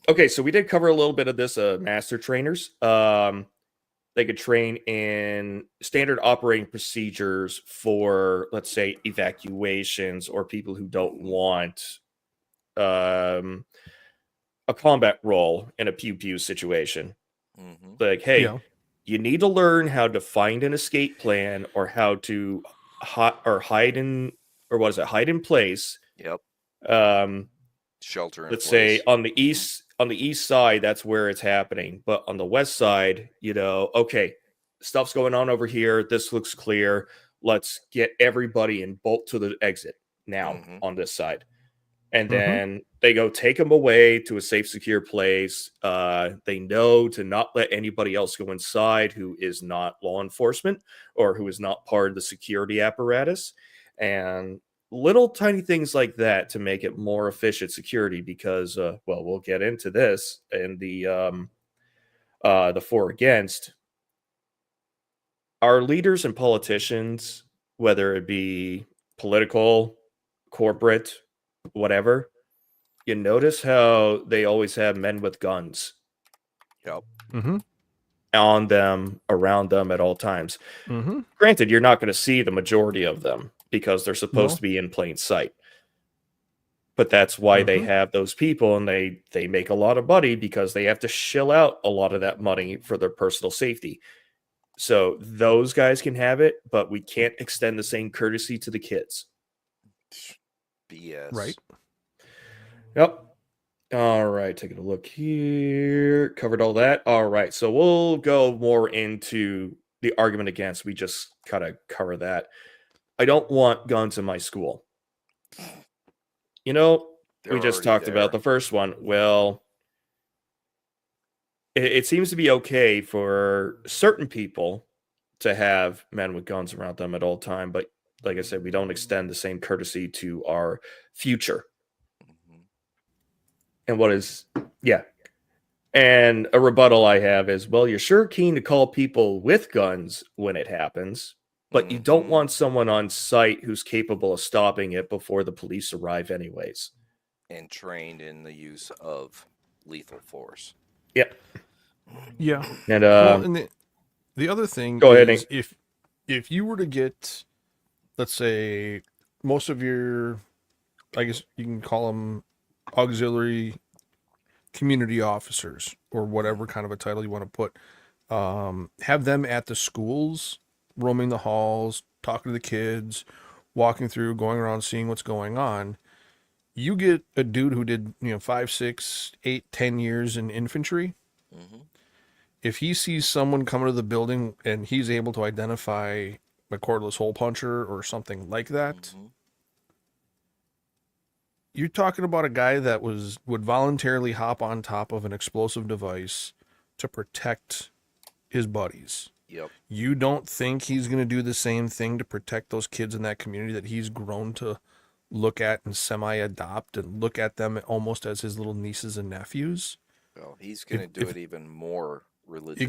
Okay, so we did cover a little bit of this. Master trainers. They could train in standard operating procedures for, let's say, evacuations or people who don't want a combat role in a pew-pew situation. Like, hey, you need to learn how to find an escape plan or how to hide in place. Yep. Shelter in let's place. Say on the east side, that's where it's happening. But on the west side, okay, stuff's going on over here. This looks clear. Let's get everybody and bolt to the exit now on this side. And then they go take them away to a safe, secure place. They know to not let anybody else go inside who is not law enforcement or who is not part of the security apparatus. And little tiny things like that to make it more efficient security because, we'll get into this in the for against. Our leaders and politicians, whether it be political, corporate, whatever, you notice how they always have men with guns Yep. Mm-hmm. on them, around them at all times. Mm-hmm. Granted, you're not going to see the majority of them because they're supposed No. to be in plain sight. But that's why they have those people, and they make a lot of money because they have to shill out a lot of that money for their personal safety. So those guys can have it, but we can't extend the same courtesy to the kids. BS. Right. Yep. All right, taking a look here. Covered all that. All right, so we'll go more into the argument against. We just kind of cover that. I don't want guns in my school. You know, They're we just already talked about there. the first one. Well, it seems to be okay for certain people to have men with guns around them at all time, but like I said, we don't extend the same courtesy to our future. Mhm. And what is, yeah. And a rebuttal I have is, well, you're sure keen to call people with guns when it happens, but you don't Mhm. want someone on site who's capable of stopping it before the police arrive, anyways. And trained in the use of lethal force. Yeah. Yeah. And Well, and the other thing go ahead, is Nate. if you were to get, let's say, most of your, I guess you can call them auxiliary community officers or whatever kind of a title you want to put, have them at the schools, roaming the halls, talking to the kids, walking through, going around, seeing what's going on. You get a dude who did, 5, 6, 8, 10 years in infantry. Mm-hmm. If he sees someone coming to the building and he's able to identify a cordless hole puncher or something like that, Mm-hmm. you're talking about a guy that would voluntarily hop on top of an explosive device to protect his buddies. Yep. You don't think he's going to do the same thing to protect those kids in that community that he's grown to look at and semi-adopt and look at them almost as his little nieces and nephews? Well, he's going to do it even more religiously.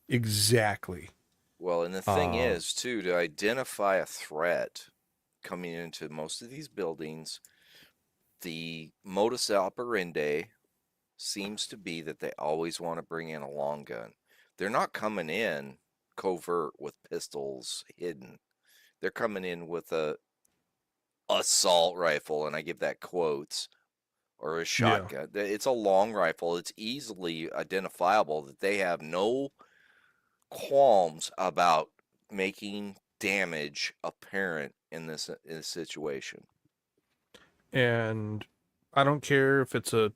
Exactly. Well, and the thing is, too, to identify a threat coming into most of these buildings, the modus operandi seems to be that they always want to bring in a long gun. They're not coming in covert with pistols hidden. They're coming in with a assault rifle, and I give that quotes, or a shotgun. It's a long rifle. It's easily identifiable that they have no qualms about making damage apparent in this situation. And I don't care if it's a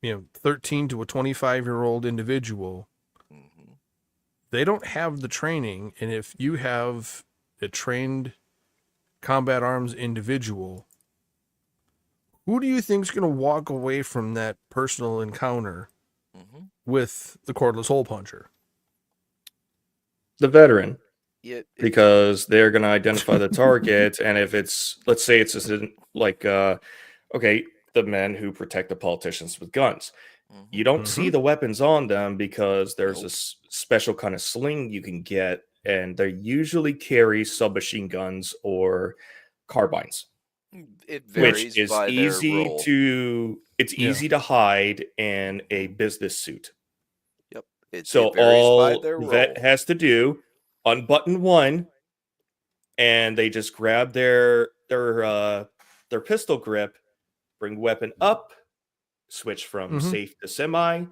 13 to a 25-year-old individual. Mm-hmm. They don't have the training, and if you have a trained combat arms individual, who do you think is going to walk away from that personal encounter with the cordless hole puncher? The veteran. Yeah, because they're going to identify the target. And if it's, let's say it's just like, okay, the men who protect the politicians with guns. You don't see the weapons on them because there's a special kind of sling you can get, and they usually carry submachine guns or carbines. It varies, which is by easy their role. easy to hide in a business suit. Yep. So it varies by all their vet role. has to do, unbutton one, and they just grab their pistol grip, bring weapon up, switch from safe to semi,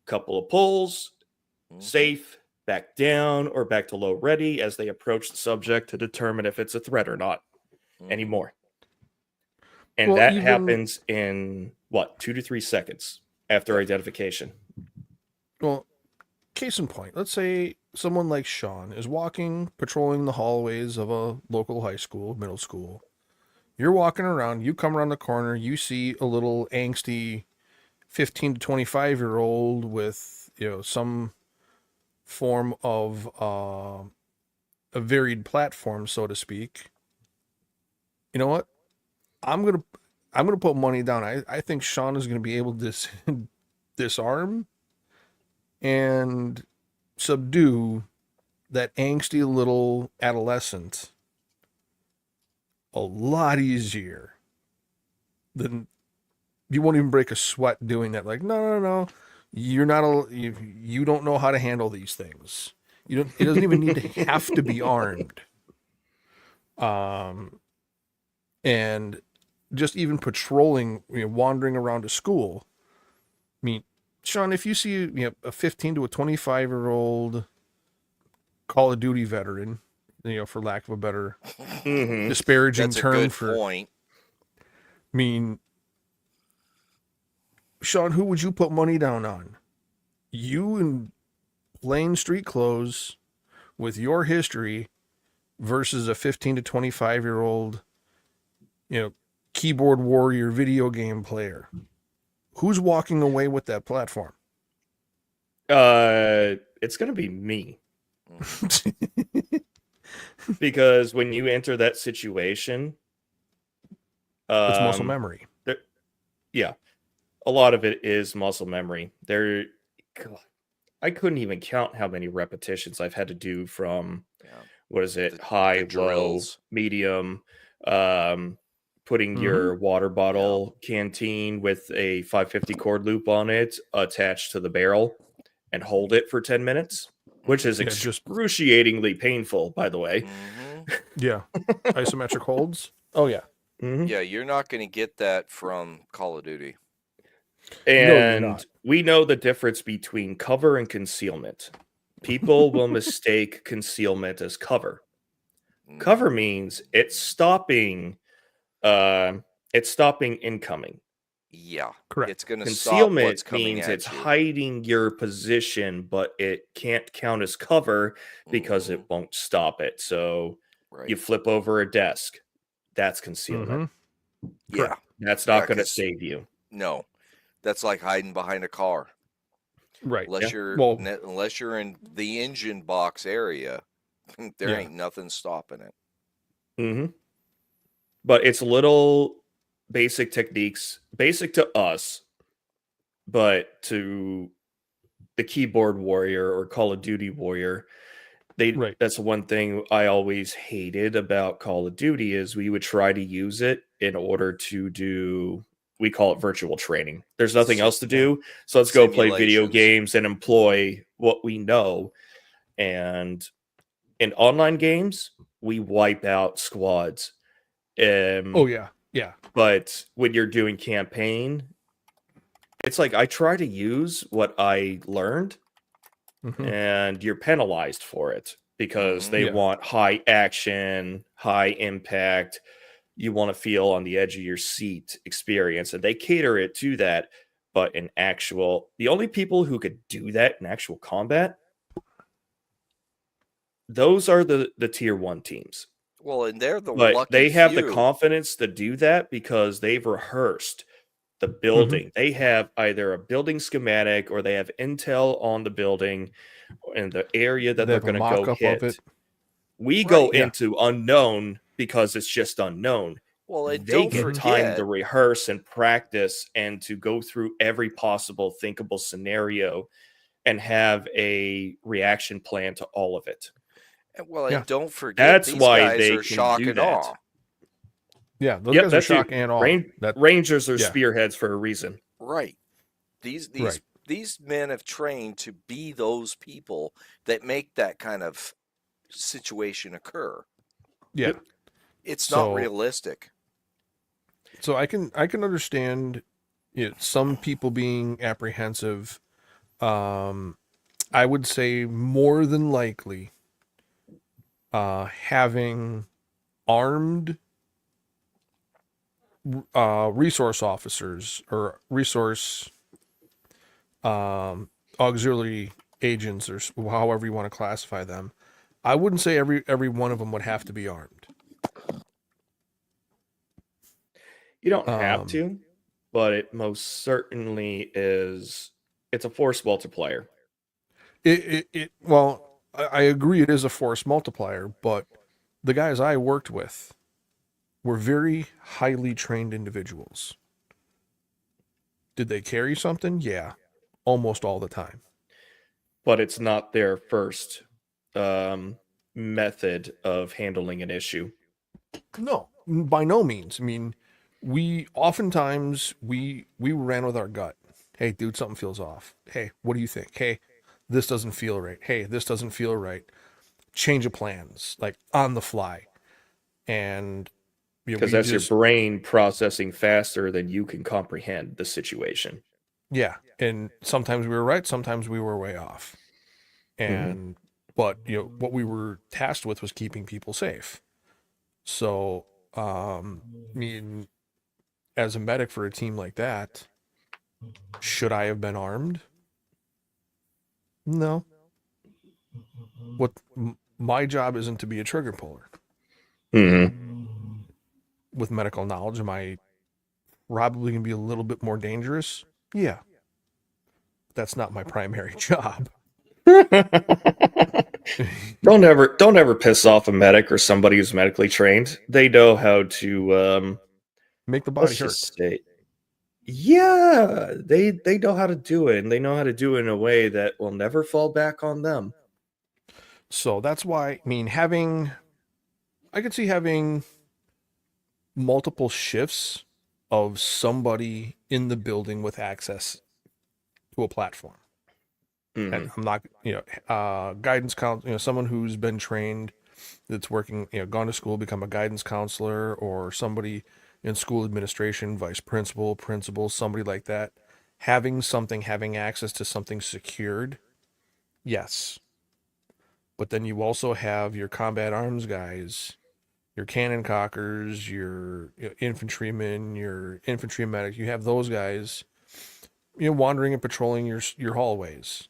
couple of pulls, safe, back down, or back to low ready as they approach the subject to determine if it's a threat or not anymore. And that happens in, 2 to 3 seconds after identification. Well, case in point, let's say someone like Sean is patrolling the hallways of a local high school, middle school. You're walking around, you come around the corner, you see a little angsty 15 to 25-year-old with, some form of a varied platform, so to speak. You know what? I'm gonna put money down. I think Sean is gonna be able to disarm and subdue that angsty little adolescent a lot easier than you won't even break a sweat doing that. Like, no. You're not you don't know how to handle these things. It doesn't even need to have to be armed. And just even patrolling, wandering around a school. I mean, Sean, if you see a 15 to a 25-year-old Call of Duty veteran, for lack of a better disparaging That's a term good for point. I mean, Sean, who would you put money down on? You in plain street clothes with your history versus a 15 to 25-year-old, keyboard warrior video game player. Who's walking away with that platform? It's going to be me. Because when you enter that situation, It's muscle memory. Yeah. A lot of it is muscle memory. God, I couldn't even count how many repetitions I've had to do from what is it? High, low, medium, putting your water bottle canteen with a 550 cord loop on it attached to the barrel and hold it for 10 minutes, which is excruciatingly painful, by the way. Yeah. Isometric holds. Oh, yeah. Yeah, you're not going to get that from Call of Duty. And we know the difference between cover and concealment. People will mistake concealment as cover. Cover means it's stopping incoming. Yeah, correct. It's going to concealment stop what's means coming it's at you. hiding your position, but it can't count as cover because it won't stop it. So you flip over a desk. That's concealment. Yeah, that's not going to save you. No, that's like hiding behind a car. Right. Unless you're in the engine box area, there ain't nothing stopping it. But it's little basic techniques, basic to us, but to the keyboard warrior or Call of Duty warrior, that's one thing I always hated about Call of Duty is we would try to use it in order to do, we call it virtual training. There's nothing else to do, so let's go play video games and employ what we know. And in online games, we wipe out squads. But when you're doing campaign, it's like I try to use what I learned, and you're penalized for it because they want high action, high impact. You want to feel on the edge of your seat experience, and they cater it to that. But in the only people who could do that in actual combat, those are the tier 1 teams. Well, and they're the but lucky they have few. The confidence to do that because they've rehearsed the building. They have either a building schematic or they have intel on the building and the area that they're going to go hit. We go into unknown because it's just unknown. Well, and they get time to rehearse and practice and to go through every possible thinkable scenario and have a reaction plan to all of it. Well, and don't forget, that's why they are shock and awe. Yeah, those guys are shock and awe. Rangers are spearheads for a reason. Right. These men have trained to be those people that make that kind of situation occur. Yeah. It's not realistic. So I can understand some people being apprehensive. I would say more than likely having armed resource officers or resource auxiliary agents, or however you want to classify them. I wouldn't say every one of them would have to be armed. You don't have to, but it most certainly is. It's a force multiplier. Well, I agree it is a force multiplier, but the guys I worked with were very highly trained individuals. Did they carry something? Yeah, almost all the time. But it's not their first method of handling an issue. No, by no means. I mean, we oftentimes we ran with our gut. Hey, dude, something feels off. Hey, what do you think? Hey, this doesn't feel right. Hey, this doesn't feel right. Change of plans, like on the fly. And Because we that's your just, brain processing faster than you can comprehend the situation. yeah. And sometimes we were right, sometimes we were way off. And but what we were tasked with was keeping people safe. So I mean, as a medic for a team like that, should I have been armed? No. My job isn't to be a trigger puller. Mm-hmm. With medical knowledge, am I probably going to be a little bit more dangerous? Yeah. That's not my primary job. Don't ever piss off a medic or somebody who's medically trained. They know how to make the body let's hurt. just say, yeah, they know how to do it, and they know how to do it in a way that will never fall back on them. So that's why, I mean, I could see having multiple shifts of somebody in the building with access to a platform. Mhm. And I'm not, guidance counselor, someone who's been trained, that's working, gone to school, become a guidance counselor, or somebody in school administration, vice principal, somebody like that, having access to something secured. Yes. But then you also have your combat arms guys, your cannon cockers, your infantrymen, your infantry medics. You have those guys, wandering and patrolling your hallways.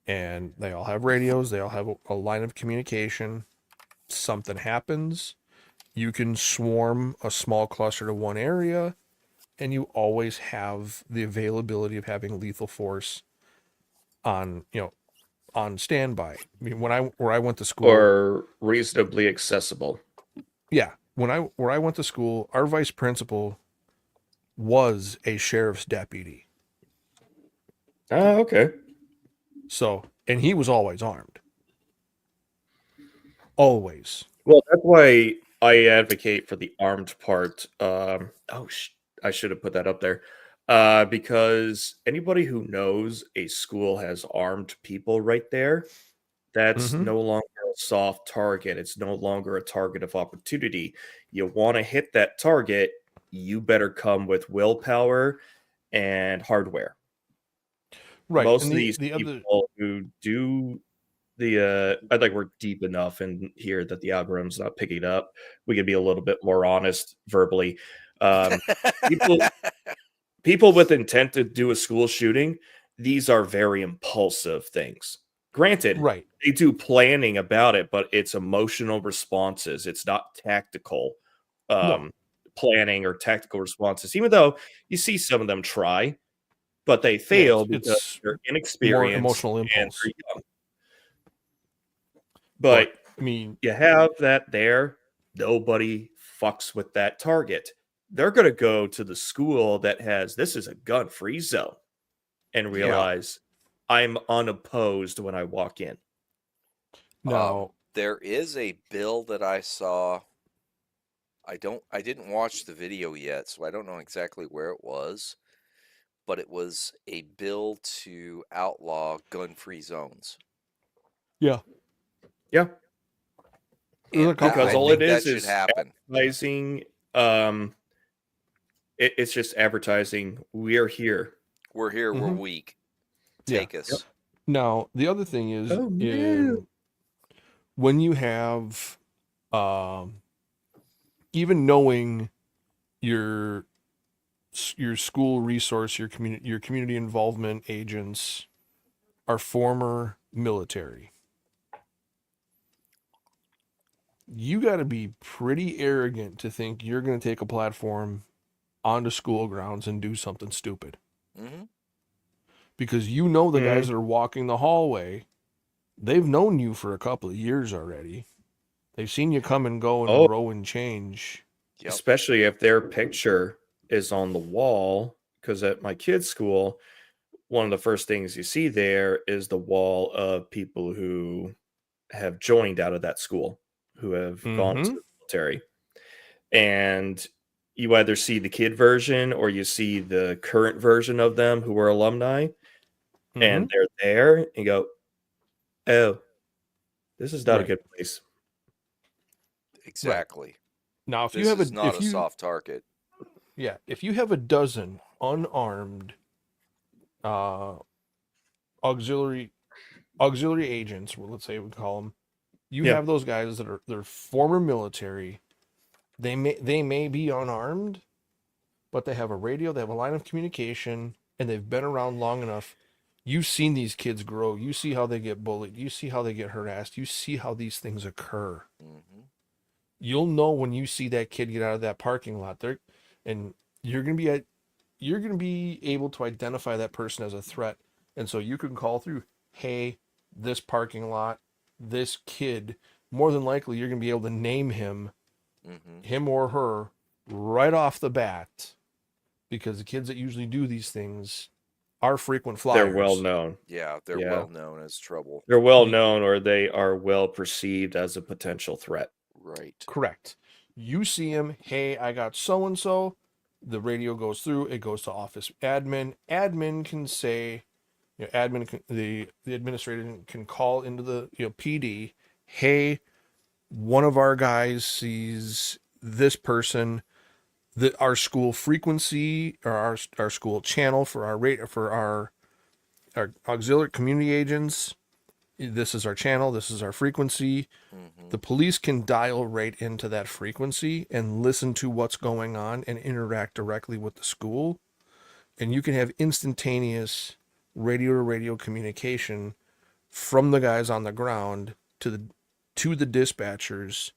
And they all have radios. They all have a line of communication. Something happens, you can swarm a small cluster to one area, and you always have the availability of having lethal force on on standby. I mean, where I went to school, Or reasonably accessible. yeah, where I went to school, our vice principal was a sheriff's deputy. Okay. So, and he was always armed. Always. Well, that's why I advocate for the armed part. I should have put that up there. Because anybody who knows a school has armed people right there, that's Mhm. no longer a soft target. It's no longer a target of opportunity. You want to hit that target, you better come with willpower and hardware. Right. Most And of these the other, people who do I think we're deep enough in here that the algorithm's not picking it up. We could be a little bit more honest verbally. People people with intent to do a school shooting, these are very impulsive things. Granted, right. they do planning about it, but it's emotional responses. It's not tactical No. planning or tactical responses. Even though you see some of them try, but they Yeah, fail because it's they're more inexperienced emotional and impulse. they're young. But But I mean, you have that there. Nobody fucks with that target. They're going to go to the school that has this is a gun free zone and realize I'm unopposed when I walk in. now there is a bill that I saw. I didn't watch the video yet, so I don't know exactly where it was, but it was a bill to outlaw gun-free zones. yeah. Yeah. There's a And couple Because I of all them. it think that should is happen. advertising. It's just advertising. We're here. We're here. We're Mhm. weak. Yeah. Take us. Now, the other thing is, Oh, no. when you have, even knowing your school resource, your community involvement agents are former military, you got to be pretty arrogant to think you're going to take a platform onto school grounds and do something stupid. Mm-hmm. Because the guys that are walking the hallway, they've known you for a couple of years already. They've seen you come and go and grow and change. Yep. Especially if their picture is on the wall. Because at my kid's school, one of the first things you see there is the wall of people who have joined out of that school, who have gone to the military. and you either see the kid version or you see the current version of them who were alumni, and they're there, and you go, "Oh, this is not a Right. good place." Exactly. Now, if This you have is not a soft target. yeah, if you have a dozen unarmed auxiliary agents, well, let's say we call them, you Yeah. have those guys that are they're former military. They may be unarmed, but they have a radio, they have a line of communication, and they've been around long enough. You've seen these kids grow. You see how they get bullied. You see how they get harassed. You see how these things occur. Mm-hmm. You'll know when you see that kid get out of that parking lot there, and you're gonna be able to identify that person as a threat. And so you can call through, hey, this parking lot, this kid, more than likely you're gonna be able to name him, him or her, right off the bat, because the kids that usually do these things are frequent flyers. They're well known. Yeah, they're Yeah. well known as trouble. They're well known, or they are well perceived as a potential threat. Right. Correct. You see him, hey, I got so and so. The radio goes through, it goes to office admin. Admin can say, the administrator can call into the PD, hey, one of our guys sees this person, that our school frequency or our school channel for our auxiliary community agents. This is our channel. This is our frequency. The police can dial right into that frequency and listen to what's going on and interact directly with the school. And you can have instantaneous radio-to-radio communication from the guys on the ground to the dispatchers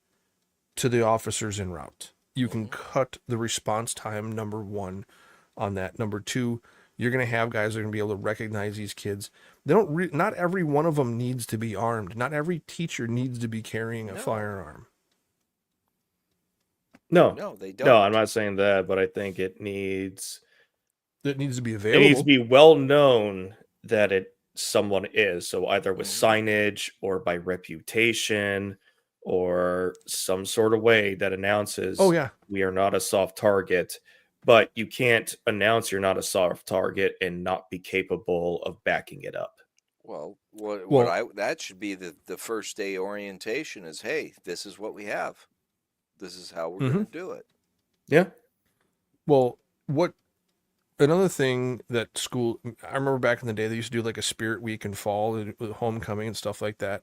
to the officers en route. You can cut the response time, number one, on that. Number two, you're going to have guys that are going to be able to recognize these kids. They don't. Not every one of them needs to be armed. Not every teacher needs to be carrying a firearm. No, they don't. No, I'm not saying that, but I think it needs to be it available. needs to be well known that someone is. So either with signage or by reputation or some sort of way that announces, Oh yeah, we are not a soft target. But you can't announce you're not a soft target and not be capable of backing it up. Well, that should be the first day orientation is, hey, this is what we have. This is how we're going to do it. Yeah. Well, another thing that school, I remember back in the day, they used to do like a spirit week in fall with homecoming and stuff like that.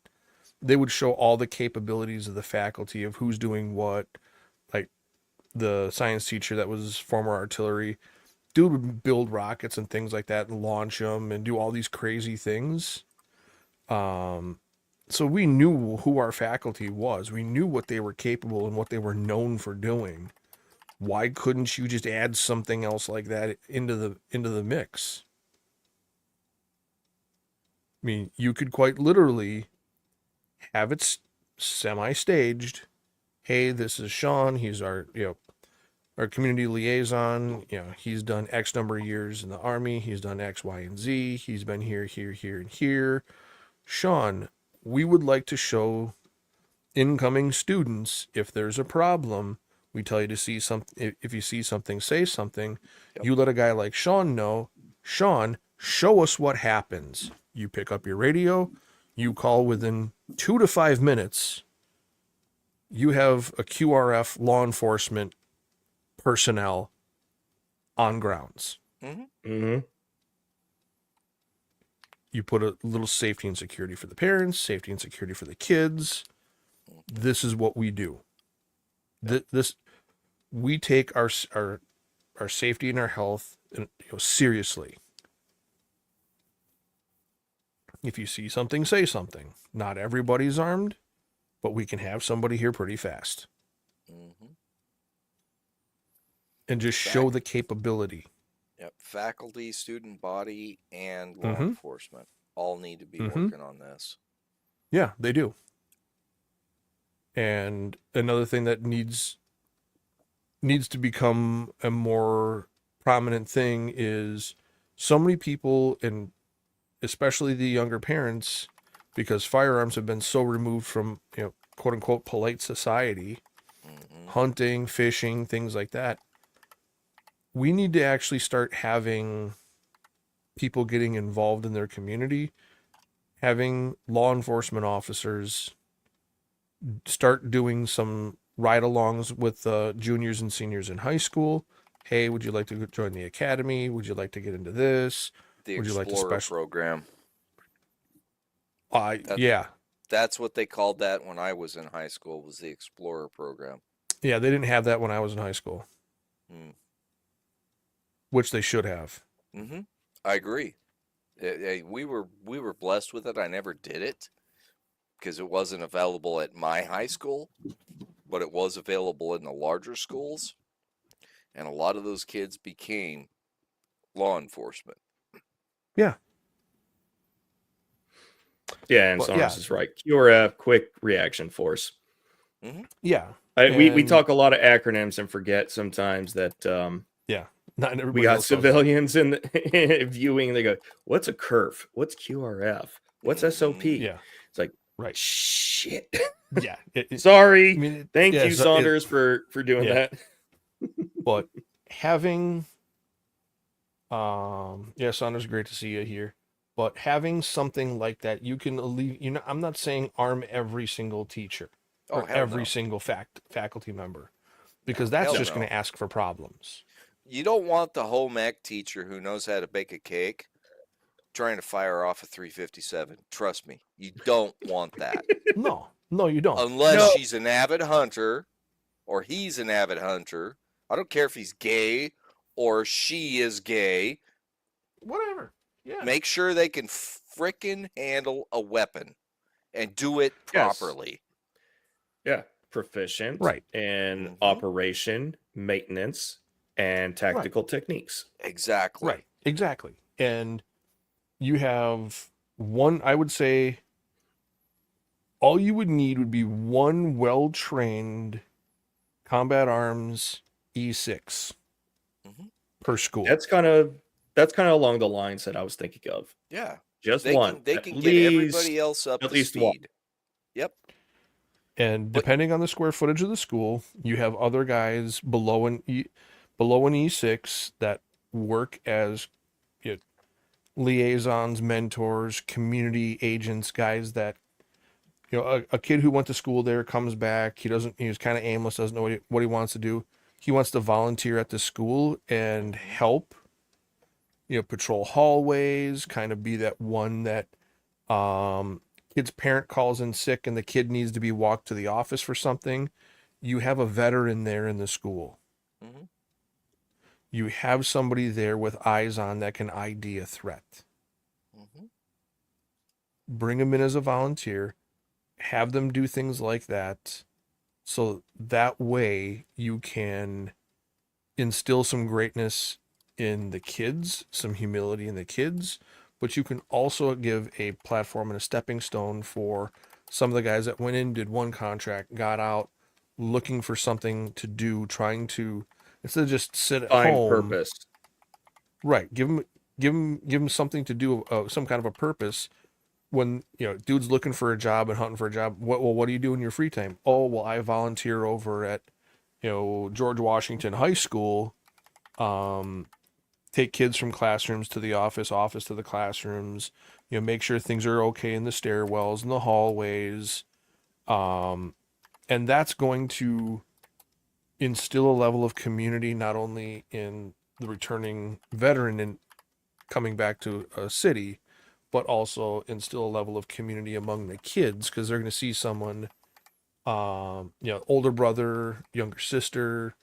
They would show all the capabilities of the faculty of who's doing what. Like the science teacher that was former artillery, dude would build rockets and things like that and launch them and do all these crazy things. So we knew who our faculty was. We knew what they were capable and what they were known for doing. Why couldn't you just add something else like that into the mix? I mean, you could quite literally have it semi-staged. Hey, this is Sean. He's our community liaison. He's done X number of years in the Army. He's done X, Y, and Z. He's been here, and here. Sean, we would like to show incoming students if there's a problem. We tell you to see something. If you see something, say something. Yep. You let a guy like Sean know. Sean, show us what happens. You pick up your radio. You call within 2 to 5 minutes. You have a QRF law enforcement personnel on grounds. You put a little safety and security for the parents, safety and security for the kids. This is what we do. We take our safety and our health seriously. If you see something, say something. Not everybody's armed, but we can have somebody here pretty fast. And just show the capability. Yep. Faculty, student body, and law enforcement all need to be working on this. Yeah, they do. And another thing that needs to become a more prominent thing is so many people, and especially the younger parents, because firearms have been so removed from, quote unquote, polite society, hunting, fishing, things like that. We need to actually start having people getting involved in their community, having law enforcement officers start doing some ride-alongs with juniors and seniors in high school. Hey, would you like to join the academy? Would you like to get into this? The Would you like to Explorer program. Yeah. That's what they called that when I was in high school, was the Explorer program. Yeah, they didn't have that when I was in high school. Which they should have. I agree. We were blessed with it. I never did it because it wasn't available at my high school, but it was available in the larger schools. And a lot of those kids became law enforcement. Yeah. Yeah, and Saunders is right. QRF, Quick Reaction Force. Yeah. We talk a lot of acronyms and forget sometimes that not everybody we got civilians in the viewing. They go, "What's a curve? What's QRF? What's SOP?" Yeah, it's like, right, shit. Yeah, sorry. I mean, Thank you, Saunders, for doing that. But having, Saunders, great to see you here. But having something like that, you can I'm not saying arm every single teacher or every single faculty member, because that's just going to ask for problems. You don't want the home ec teacher who knows how to bake a cake trying to fire off a 357. Trust me, you don't want that. No, you don't. Unless she's an avid hunter or he's an avid hunter. I don't care if he's gay or she is gay. Whatever. Yeah. Make sure they can frickin' handle a weapon and do it properly. Yeah. Proficient. Right. And operation, maintenance, and tactical techniques. Exactly. Right. Exactly. And you have I would say all you would need would be one well-trained combat arms E6 per school. That's kind of along the lines that I was thinking of. Yeah. Just one. They can get everybody else up to speed. One. Yep. And depending on the square footage of the school, you have other guys below an E6 that work as liaisons, mentors, community agents, guys that, a kid who went to school there comes back. He's kind of aimless, doesn't know what he wants to do. He wants to volunteer at the school and help, patrol hallways, kind of be that one that kid's parent calls in sick and the kid needs to be walked to the office for something. You have a veteran there in the school. You have somebody there with eyes on that can ID a threat. Bring them in as a volunteer. Have them do things like that. So that way you can instill some greatness in the kids, some humility in the kids, but you can also give a platform and a stepping stone for some of the guys that went in, did one contract, got out, looking for something to do, trying to, instead of just sit at home. Purpose. Right. Give them something to do, some kind of a purpose. When, dude's looking for a job and hunting for a job, what do you do in your free time? Oh, well, I volunteer over at, George Washington High School, take kids from classrooms to the office to the classrooms, make sure things are okay in the stairwells and the hallways. And that's going to instill a level of community, not only in the returning veteran and coming back to a city, but also instill a level of community among the kids, because they're going to see someone, older brother, younger sister,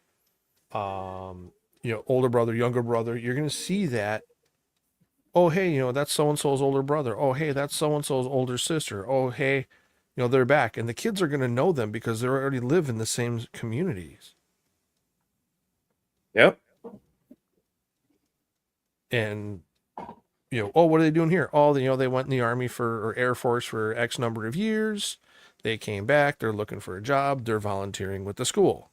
older brother, younger brother. You're going to see that. Oh, hey, that's so-and-so's older brother. Oh, hey, that's so-and-so's older sister. Oh, hey, they're back. And the kids are going to know them because they already live in the same communities. Yep. And, what are they doing here? Oh, they went in the Army or Air Force for X number of years. They came back. They're looking for a job. They're volunteering with the school.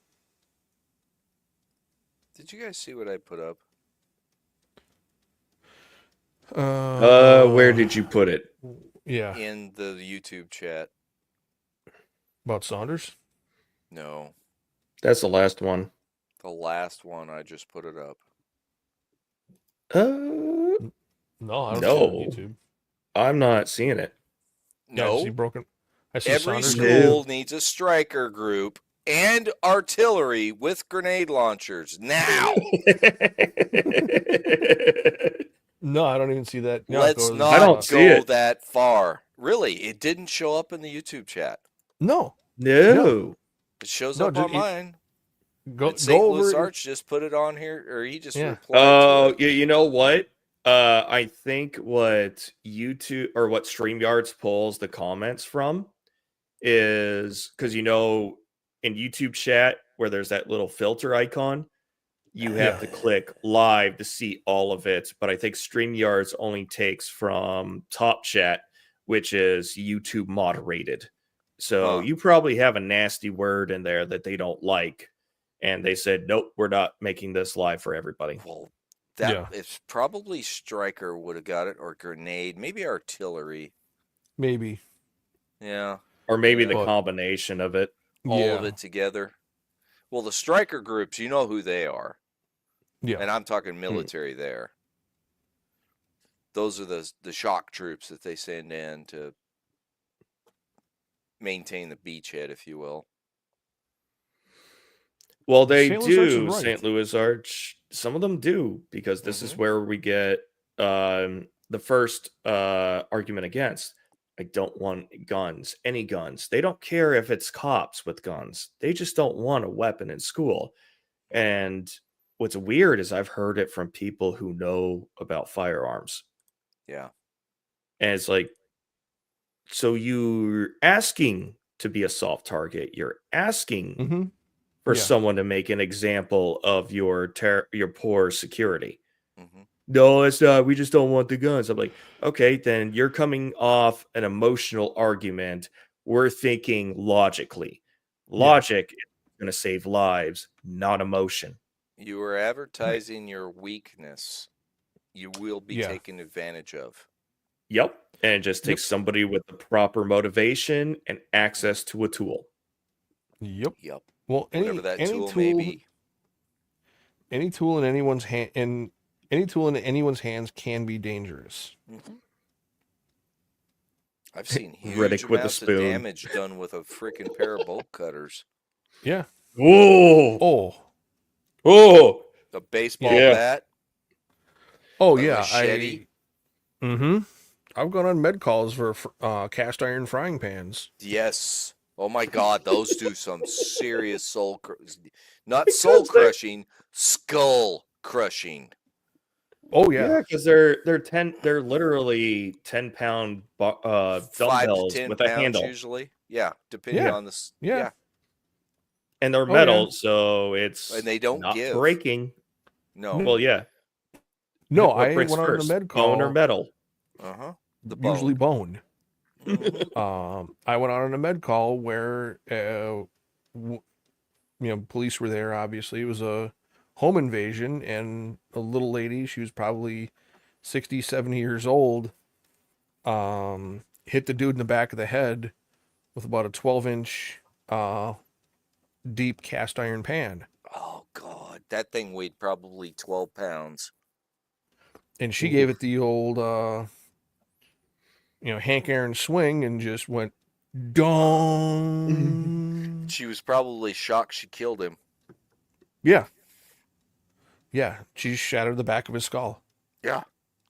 Did you guys see what I put up? Where did you put it? Yeah. In the YouTube chat. About Saunders? No. That's the last one. The last one, I just put it up. No, I don't see it on No. YouTube. I'm not seeing it. Yeah, I see No, broken. I see every Saunders. school needs a striker group and artillery with grenade launchers now. No, I don't even see that. Yeah, Let's go to I don't not see go it. that far. Really, it didn't show up in the YouTube chat. No, No. It shows No, up on just- mine. go And St. go Louis over. Arch just put it on here, or he just Yeah. replied to Oh, it. you know what? I think what YouTube or what StreamYards pulls the comments from is because in YouTube chat where there's that little filter icon, you have to click live to see all of it. But I think StreamYards only takes from Top Chat, which is YouTube moderated. So Huh. you probably have a nasty word in there that they don't like. And they said, nope, we're not making this live for everybody. Well, Yeah. it's probably Striker would have got it, or grenade, maybe artillery. Maybe. Yeah, Or maybe Yeah. the But- combination of it. all of it together. Well, the striker groups, you know who they are. Yeah. And I'm talking military there. Those are the shock troops that they send in to maintain the beachhead, if you will. Well, they St. Louis Arch is do, right. St. Louis Arch. Some of them do, because this is where we get the first argument against. I don't want guns, any guns. They don't care if it's cops with guns. They just don't want a weapon in school. And what's weird is I've heard it from people who know about firearms. Yeah. And it's like, so you're asking to be a soft target. You're asking Mm-hmm. for Yeah. someone to make an example of your poor security. hmm No, it's not. We just don't want the guns. I'm like, okay, then you're coming off an emotional argument. We're thinking logically. Logic is going to save lives, not emotion. You are advertising your weakness. You will be Yeah. taken advantage of. Yep. And it just takes somebody with the proper motivation and access to a tool. Yep. Yep. Well, Whatever that tool may be. any tool in anyone's hand, and any tool in anyone's hands can be dangerous. Mhm. I've seen huge Riddick with a amounts of spoon. damage done with a freaking pair of bolt cutters. Yeah. Whoa. Oh. Oh. A baseball Yeah. bat. Oh A yeah. machete. I've gone on med calls for cast iron frying pans. Yes. Oh my God, those do some serious not Because soul they're- crushing, skull crushing. Oh Yeah, yeah. because they're literally 10-pound 5 to dumbbells 10 with a pounds handle, usually. Yeah, depending Yeah. on the Yeah. and they're yeah. metal, so it's And they don't not give. breaking. No. Well, yeah. No, What I breaks went on a first, med bone or call. metal? Uh-huh. The Usually bone. bone. Mhm. I went on a med call where, police were there. Obviously, it was a home invasion, and a little lady, she was probably 60, 70 years old, hit the dude in the back of the head with about a 12-inch deep cast iron pan. Oh God, that thing weighed probably 12 pounds. And she gave it the old, Hank Aaron swing and just went, dong. She was probably shocked she killed him. Yeah. Yeah. She shattered the back of his skull. Yeah,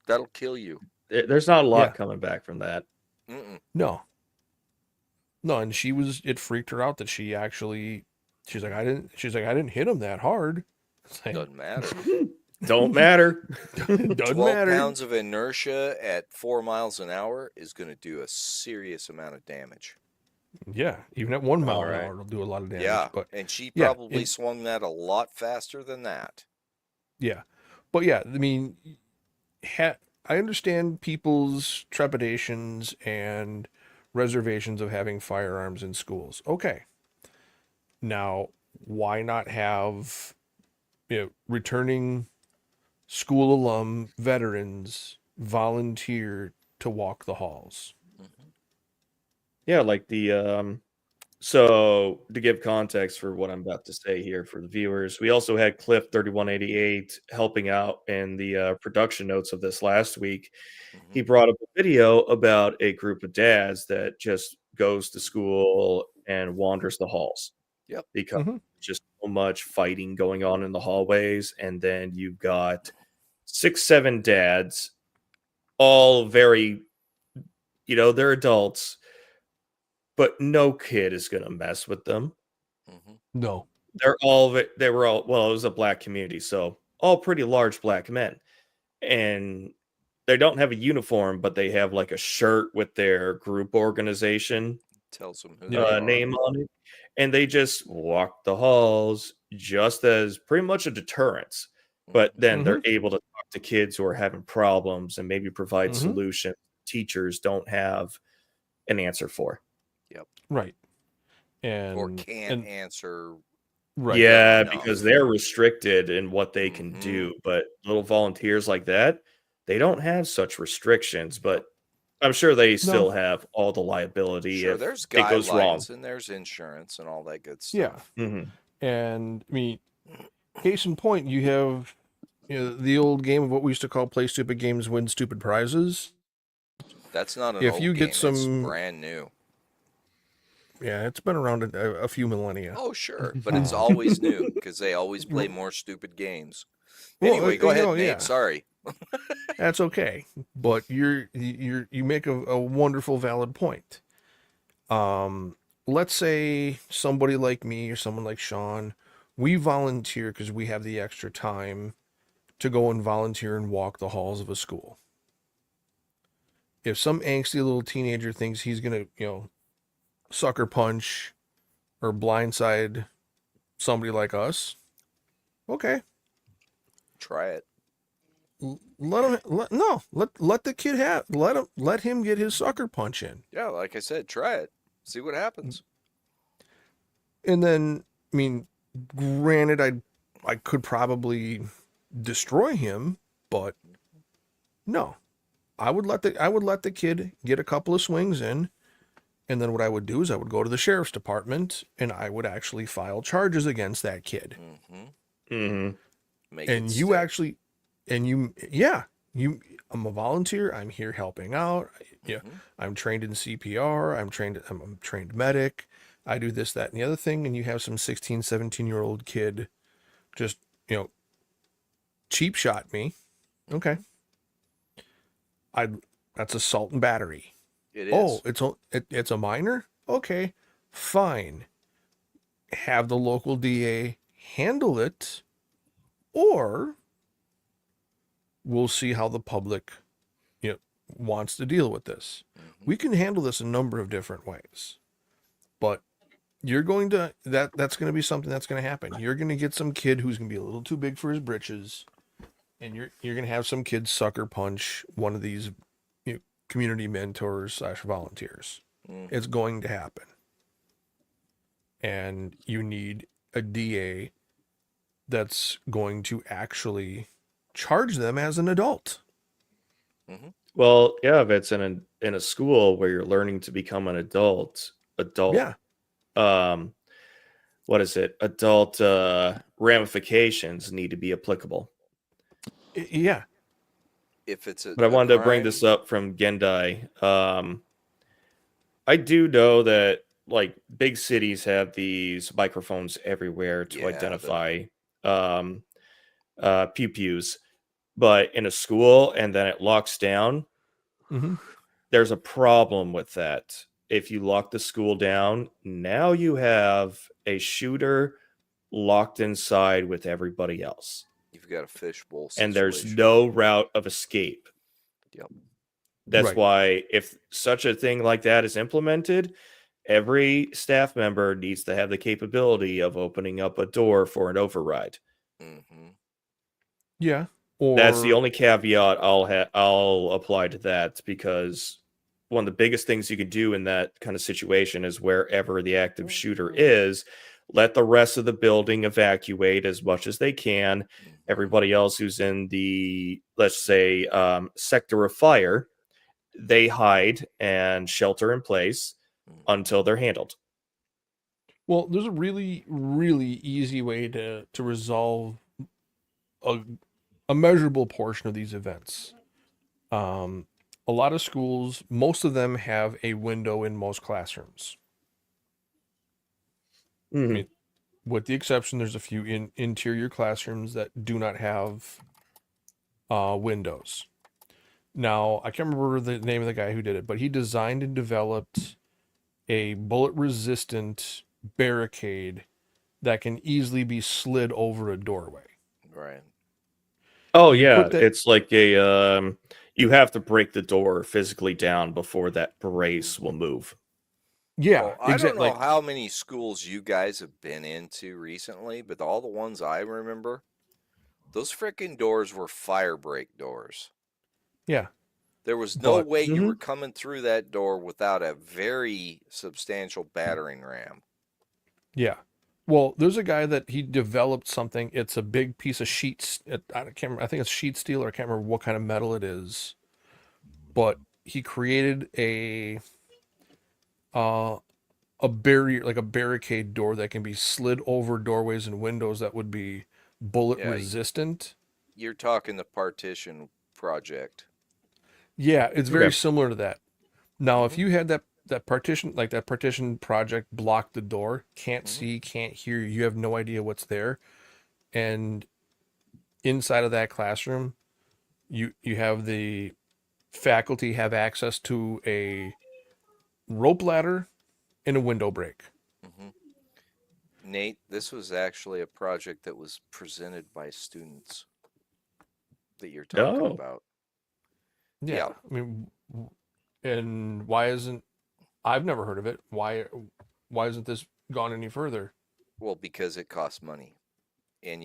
that'll kill you. There's not a lot Yeah. coming back from that. Mm-mm. No. No, and it freaked her out that she's like, I didn't hit him that hard. It's like, Doesn't matter. Don't matter. doesn't 12 matter. pounds of inertia at 4 miles an hour is going to do a serious amount of damage. Yeah. Even at 1 mile All an right. hour, it'll do a lot of damage. Yeah, But and she yeah, probably swung that a lot faster than that. yeah. But yeah, I mean, I understand people's trepidations and reservations of having firearms in schools. Okay. Now, why not have returning school alum veterans volunteer to walk the halls? Yeah, like the So to give context for what I'm about to say here for the viewers, we also had Cliff 3188 helping out in the production notes of this last week. He Mhm. brought up a video about a group of dads that just goes to school and wanders the halls Yep. because Mhm. just so much fighting going on in the hallways. And then you've got 6, 7 dads, all very, they're adults, but no kid is going to mess with them. Mhm. No. They were all, well, it was a black community, so all pretty large black men. And they don't have a uniform, but they have like a shirt with their group organization Tells them who Yeah. they are. name on it. And they just walk the halls just as pretty much a deterrence. But Mhm. then they're Mhm. able to talk to kids who are having problems and maybe provide Mhm. solutions teachers don't have an answer for. Yep. Right. Or And can't answer right. well Yeah, enough. because they're restricted in what they can Mhm. do, but little volunteers like that, they don't have such restrictions, but I'm sure they still No. have all the liability Sure, if there's it goes wrong. guidelines and there's insurance and all that good Yeah. stuff. Mhm. And I mean, case in point, you have the old game of what we used to call play stupid games, win stupid prizes. That's not an If old you game. get It's some, brand new. yeah, it's been around a few millennia. Oh, sure, but it's always new because they always play more stupid games. Well, Anyway, go ahead, Nate. yeah, Sorry. that's okay. But you make a wonderful, valid point. Let's say somebody like me or someone like Sean, we volunteer because we have the extra time to go and volunteer and walk the halls of a school. If some angsty little teenager thinks he's gonna, sucker punch or blindside somebody like us, okay, Try it. let him. Let the kid let him get his sucker punch in, Yeah, like I said, try it. See what happens. and then I mean, granted, I could probably destroy him, but no, I would let the kid get a couple of swings in. And then what I would do is I would go to the sheriff's department and I would actually file charges against that kid. Mm-hmm. Mhm. Make And it you stick. actually, and you, yeah, I'm a volunteer. I'm here helping out. Yeah, Mhm. I'm trained in CPR. I'm a trained medic. I do this, that, and the other thing. And you have some 16, 17-year-old kid just, cheap shot me. Okay. That's assault and battery. It is. Oh, it's a minor? Okay, fine. Have the local DA handle it, or we'll see how the public, wants to deal with this. Mhm. We can handle this a number of different ways, but you're going to that's going to be something that's going to happen. You're going to get some kid who's going to be a little too big for his britches, and you're going to have some kid sucker punch one of these community mentors / volunteers. Mhm. It's going to happen. And you need a DA that's going to actually charge them as an adult. Mhm. Well, yeah, if it's in a school where you're learning to become an adult, Yeah. what is it? Adult ramifications need to be applicable. Yeah. If it's But I wanted to bring crime, this up from Gendai. I do know that like big cities have these microphones everywhere to Yeah, but- identify pew pews, but in a school and then it locks down, Mm-hmm. there's a problem with that. If you lock the school down, now you have a shooter locked inside with everybody else, you've got a fishbowl and situation. there's no route of escape. Yep. That's Right. why if such a thing like that is implemented, every staff member needs to have the capability of opening up a door for an override. Mm-hmm. Yeah. Or That's the only caveat I'll apply to that, because one of the biggest things you can do in that kind of situation is wherever the active shooter is, let the rest of the building evacuate as much as they can. Mm-hmm. Everybody else who's in the, let's say, sector of fire, they hide and shelter in place until they're handled. Well, there's a really, really easy way to resolve a measurable portion of these events. Um, a lot of schools, most of them have a window in most classrooms. I Mhm. mean, with the exception, there's a few interior classrooms that do not have windows. Now, I can't remember the name of the guy who did it, but he designed and developed a bullet-resistant barricade that can easily be slid over a doorway. Right. Oh You yeah, put that, it's like a you have to break the door physically down before that brace will move. yeah, Well, I don't exactly. know how many schools you guys have been into recently, but all the ones I remember, those frickin' doors were fire break doors. Yeah, There was no but way you were Mhm. coming through that door without a very substantial battering ram. yeah. Well, there's a guy that he developed something. It's a big piece of sheets. I can't remember, I think it's sheet steel, or I can't remember what kind of metal it is. But he created uh, a barrier, like a barricade door that can be slid over doorways and windows that would be bullet Yeah, resistant. you're talking the partition project. Yeah, it's very Okay. similar to that. Now, if Mm-hmm. you had that partition, like that partition project block the door, can't Mm-hmm. see, can't hear, you have no idea what's there, and inside of that classroom, you have the faculty have access to a rope ladder and a window break. Mm-hmm. Nate, this was actually a project that was presented by students that you're talking Oh. about. Yeah, Yeah, I mean, and why isn't I've never heard of it? Why isn't this gone any further? well, because it costs money. And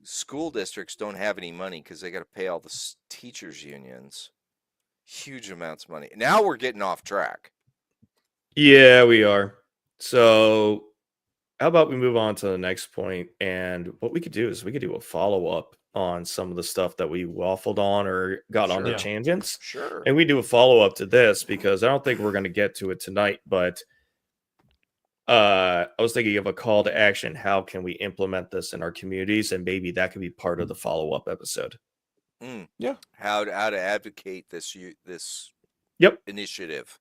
school districts don't have any money because they got to pay all the teachers' unions huge amounts of money. Now we're getting off track. Yeah, we are. So how about we move on to the next point? And what we could do is we could do a follow up on some of the stuff that we waffled on or got on the Yeah. Sure. tangents. Sure. And we do a follow up to this because I don't think we're going to get to it tonight. But I was thinking of a call to action. How can we implement this in our communities? And maybe that could be part of the follow up episode. Yeah. How to advocate this Yep. initiative.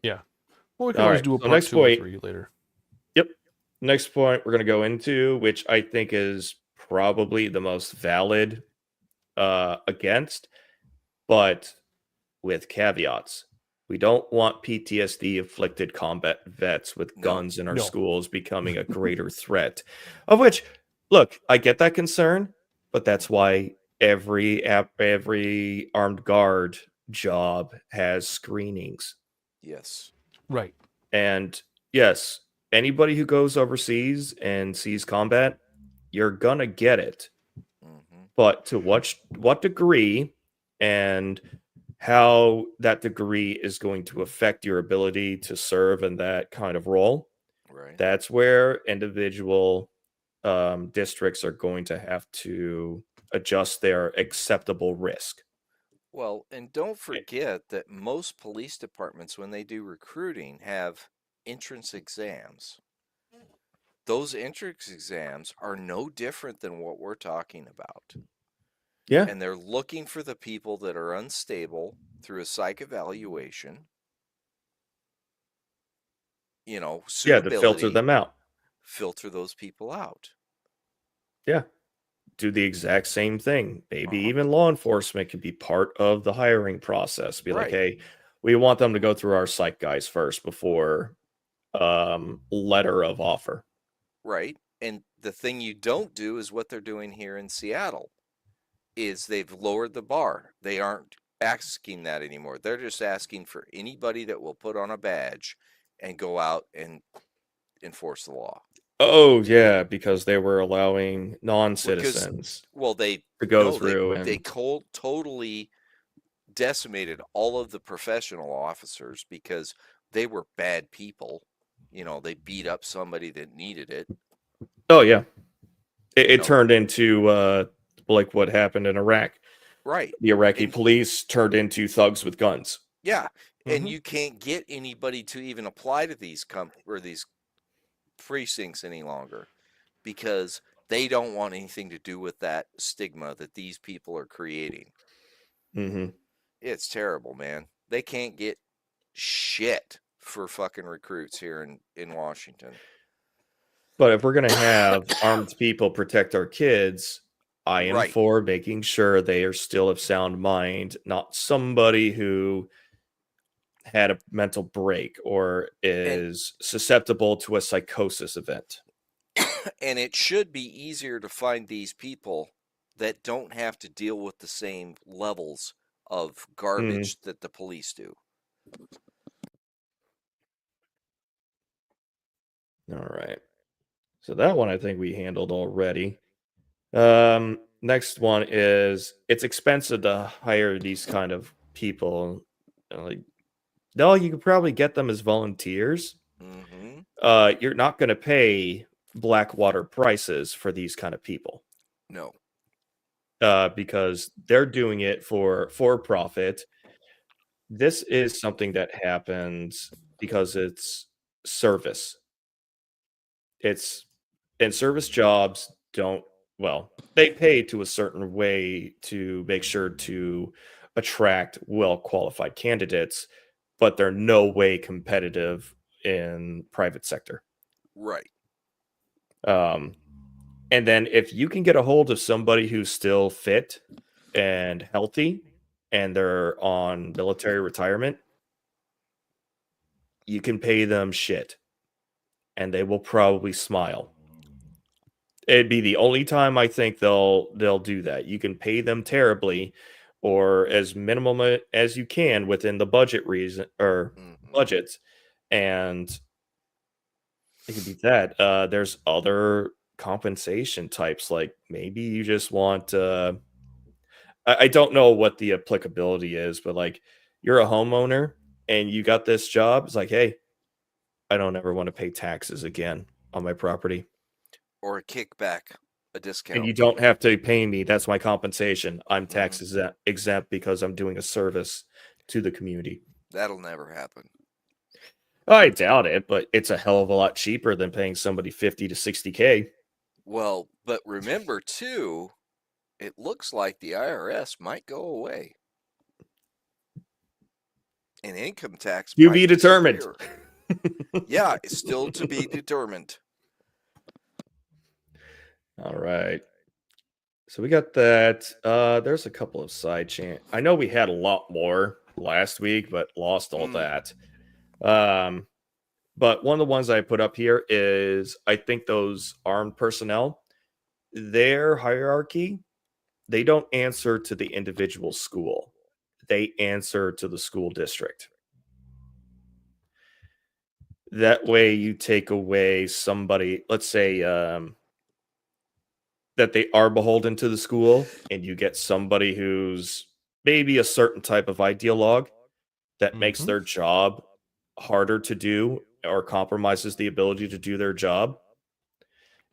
Yeah. Well, we can All always right. do a So part next 2 or point. 3 later. Yep. Next point we're going to go into, which I think is probably the most valid against, but with caveats. We don't want PTSD afflicted combat vets with No. guns in our No. schools becoming a greater threat. Of which, look, I get that concern, but that's why every armed guard job has screenings. Yes. Right. And yes, anybody who goes overseas and sees combat, you're gonna get it. Mm-hmm. But to what degree and how that degree is going to affect your ability to serve in that kind of role, Right. that's where individual districts are going to have to adjust their acceptable risk. Well, and don't forget that most police departments, when they do recruiting, have entrance exams. Those entrance exams are no different than what we're talking about. Yeah. And they're looking for the people that are unstable through a psych evaluation. Yeah, Suitability. to filter them out. Filter those people out. Yeah. Do the exact same thing. Maybe even law enforcement can be part of the hiring process. Be like, Right. hey, we want them to go through our psych guys first before letter of offer. Right. And the thing you don't do is what they're doing here in Seattle is they've lowered the bar. They aren't asking that anymore. They're just asking for anybody that will put on a badge and go out and enforce the law. Oh yeah, because they were allowing non-citizens They to go no, through and they totally decimated all of the professional officers because they were bad people. They beat up somebody that needed it. oh yeah, it No. turned into like what happened in Iraq. Right. The Iraqi And- police turned into thugs with guns. Yeah. And Mhm. you can't get anybody to even apply to these precincts any longer because they don't want anything to do with that stigma that these people are creating. Mm-hmm. It's terrible, man. They can't get shit for fucking recruits here in Washington. But if we're going to have armed people protect our kids, I am Right. for making sure they are still of sound mind, not somebody who had a mental break or is susceptible to a psychosis event. And it should be easier to find these people that don't have to deal with the same levels of garbage that the police do. All right. So that one I think we handled already. Next one is it's expensive to hire these kind of people. Like, no, you could probably get them as volunteers. Mm-hmm. You're not going to pay Blackwater prices for these kind of people. No. Because they're doing it for profit. This is something that happens because it's service. It's and service jobs they pay to a certain way to make sure to attract well qualified candidates, but they're no way competitive in private sector. Right. And then if you can get a hold of somebody who's still fit and healthy and they're on military retirement, you can pay them shit and they will probably smile. It'd be the only time I think they'll do that. You can pay them terribly or as minimum as you can within the budget reason or budgets, and it could be that. There's other compensation types, like maybe you just want I don't know what the applicability is, but like you're a homeowner and you got this job. It's like, hey, I don't ever want to pay taxes again on my property. Or a kickback, a discount. And you don't have to pay me. That's my compensation. I'm tax exempt because I'm doing a service to the community. That'll never happen. I doubt it, but it's a hell of a lot cheaper than paying somebody 50 to 60K. Well, but remember too, it looks like the IRS might go away. And income tax To be determined. Yeah, it's still to be determined. All right. So we got that. There's a couple of side chant. I know we had a lot more last week, but lost all that. But one of the ones I put up here is I think those armed personnel, their hierarchy, they don't answer to the individual school. They answer to the school district. That way you take away somebody, let's say that they are beholden to the school, and you get somebody who's maybe a certain type of ideologue that makes their job harder to do or compromises the ability to do their job.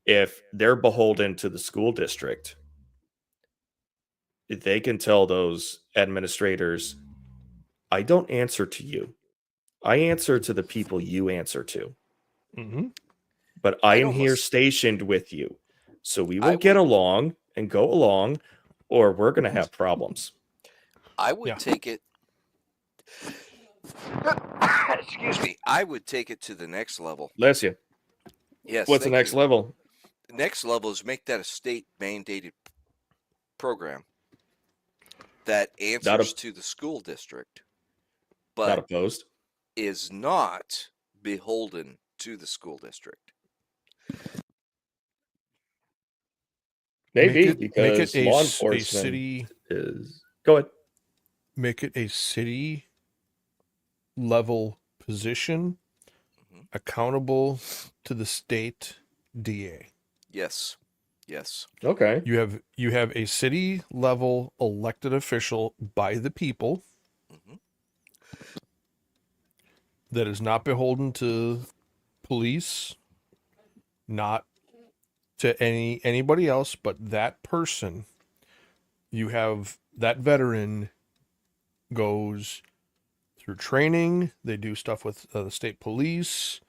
If they're beholden to the school district, they can tell those administrators, I don't answer to you. I answer to the people you answer to. But I am here stationed with you. So we will get along and go along, or we're going to have problems. I would take it. Excuse me. I would take it to the next level. Bless you. Yes. What's the next level? The next level is make that a state mandated program that answers to the school district, but not opposed, is not beholden to the school district. Maybe because law enforcement is. Go ahead. Make it a city level position, accountable to the state DA. Yes. Yes. Okay. You have a city level elected official by the people that is not beholden to police, not to anybody else, but that person. You have that veteran goes through training. They do stuff with the state police.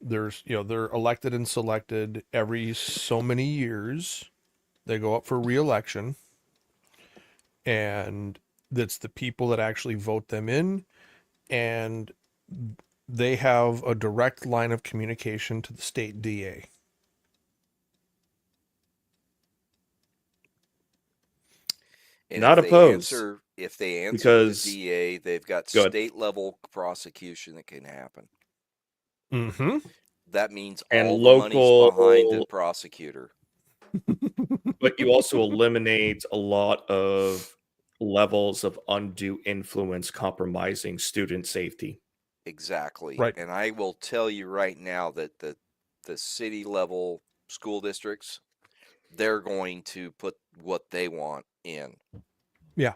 There's, they're elected and selected every so many years. They go up for re-election, and that's the people that actually vote them in, and they have a direct line of communication to the state DA. And Not if opposed. if they answer Because- the DA, they've got Go ahead. state level prosecution that can happen. Mm-hmm. That means And all the money's behind the local- prosecutor. But you also eliminate a lot of levels of undue influence compromising student safety. Exactly. Right. And I will tell you right now that the city level school districts, they're going to put what they want in. They'll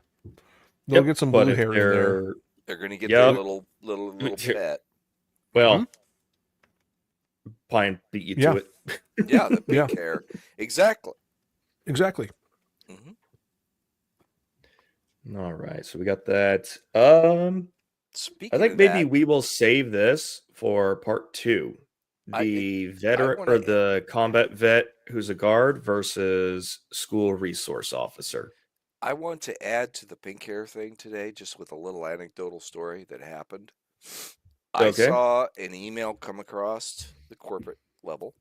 Yep, get some but blue if hair in there. they're- They're going to get Yep. their little pet. Well, Pine beat you Yeah. to it. Yeah, the big Yeah. hair. Exactly. Exactly. hmm All right, so we got that. Speaking I think of maybe that, we will save this for part 2. The veteran wanna- or the combat vet who's a guard versus school resource officer. I want to add to the pink hair thing today, just with a little anecdotal story that happened. I Okay. saw an email come across the corporate level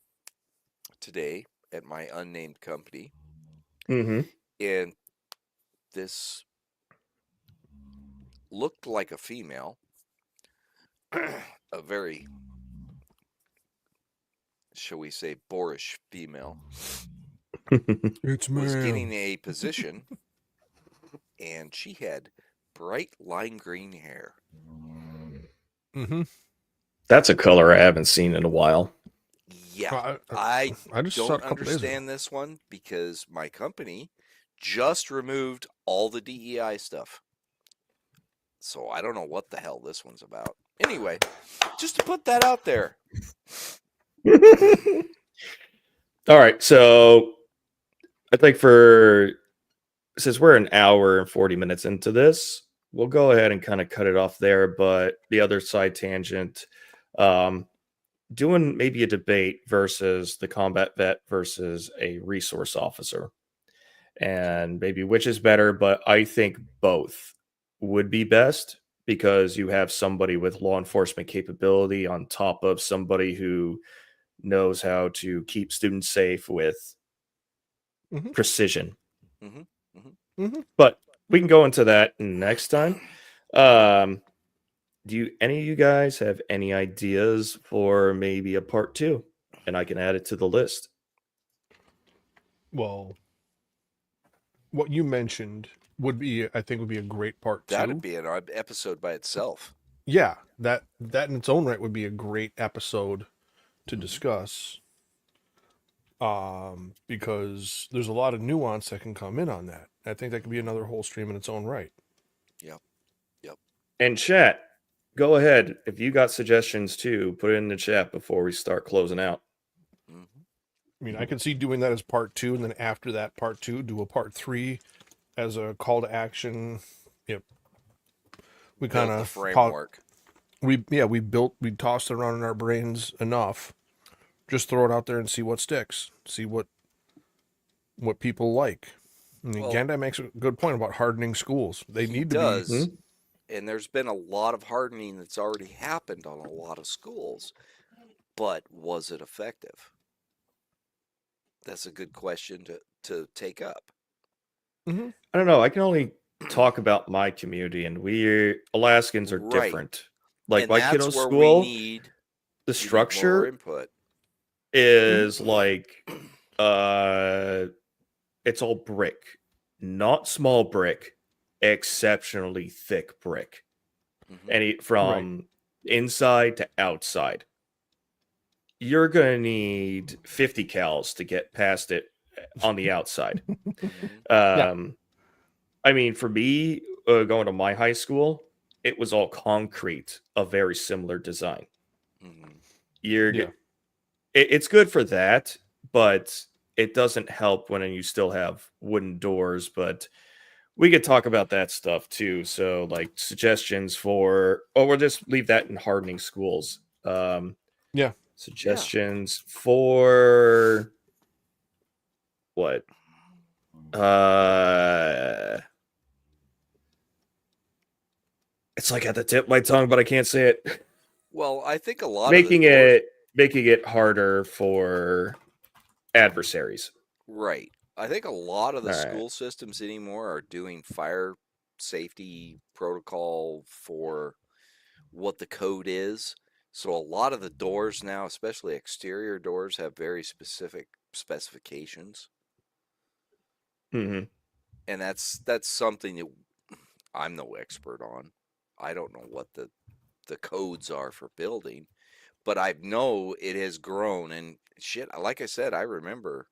today at my unnamed company, Mm-hmm. and this looked like a female, a very, shall we say, boorish female, It's was getting a position, and she had bright lime green hair. Mm-hmm. That's a color I haven't seen in a while. Yeah, I just saw it don't a couple days ago. understand this one because my company just removed all the DEI stuff. So I don't know what the hell this one's about. Anyway, just to put that out there. All right, so I think since we're an hour and 40 minutes into this, we'll go ahead and kind of cut it off there. But the other side tangent, doing maybe a debate versus the combat vet versus a resource officer, and maybe which is better. But I think both would be best because you have somebody with law enforcement capability on top of somebody who knows how to keep students safe with Mhm. precision. Mhm, But we can go into that next time. Do any of you guys have any ideas for maybe a part 2? And I can add it to the list. Well, what you mentioned would be a great part 2. That'd be an episode by itself. Yeah, that in its own right would be a great episode to discuss. Because there's a lot of nuance that can come in on that. I think that could be another whole stream in its own right. And chat, go ahead. If you got suggestions too, put it in the chat before we start closing out. hmm I mean, I can see doing that as part 2, and then after that part 2, do a part 3 as a call to action. Yep. We Build kind the of framework. we tossed it around in our brains enough. Just throw it out there and see what sticks. See what people like. I mean, Well- Gandai makes a good point about hardening schools. They need to does. be. Mhm. And there's been a lot of hardening that's already happened on a lot of schools. But was it effective? That's a good question to take up. I don't know. I can only talk about my community, and we Alaskans are Right. different. Like And my that's kiddo's where school, we need the more structure input. is like it's all brick, not small brick, exceptionally thick brick. Mhm. From inside to outside. You're gonna need 50 cals to get past it on the outside. Mhm. I mean, for me, going to my high school, it was all concrete, a very similar design. Mhm. It's good for that, but it doesn't help when you still have wooden doors. But we could talk about that stuff too. So, like suggestions we'll just leave that in hardening schools. Yeah. Suggestions for what? It's like at the tip of my tongue, but I can't say it. Well, I think a lot making of the it harder for adversaries. Right. I think a lot of the All right. school systems anymore are doing fire safety protocol for what the code is. So a lot of the doors now, especially exterior doors, have very specific specifications. Mm-hmm. And that's something that I'm no expert on. I don't know what the codes are for building, but I know it has grown. And shit, like I said, I remember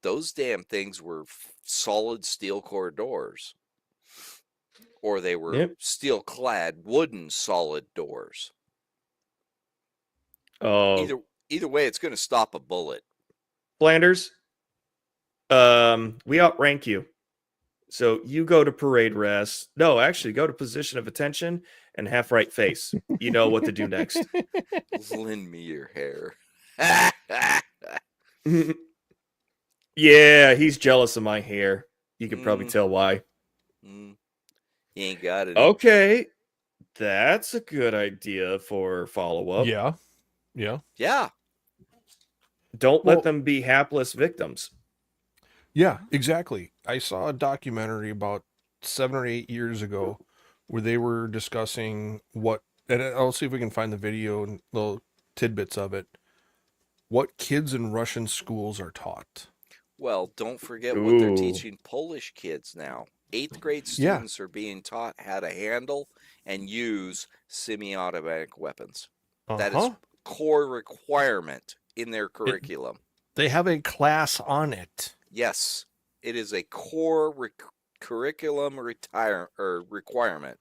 those damn things were solid steel core doors, or they were steel clad wooden solid doors. Oh, either way, it's going to stop a bullet. Flanders, we outrank you. So you go to parade rest. No, actually, go to position of attention and half right face. You know what to do next. Lend me your hair. Yeah, he's jealous of my hair. You can probably tell why. He ain't got it. Okay, that's a good idea for follow-up. Yeah. Don't let them be hapless victims. Yeah, exactly. I saw a documentary about 7 or 8 years ago where they were discussing and I'll see if we can find the video and little tidbits of it, what kids in Russian schools are taught. Well, don't forget what they're teaching Polish kids now. 8th grade students are being taught how to handle and use semi-automatic weapons. That is core requirement in their curriculum. They have a class on it. Yes, it is a core curriculum requirement.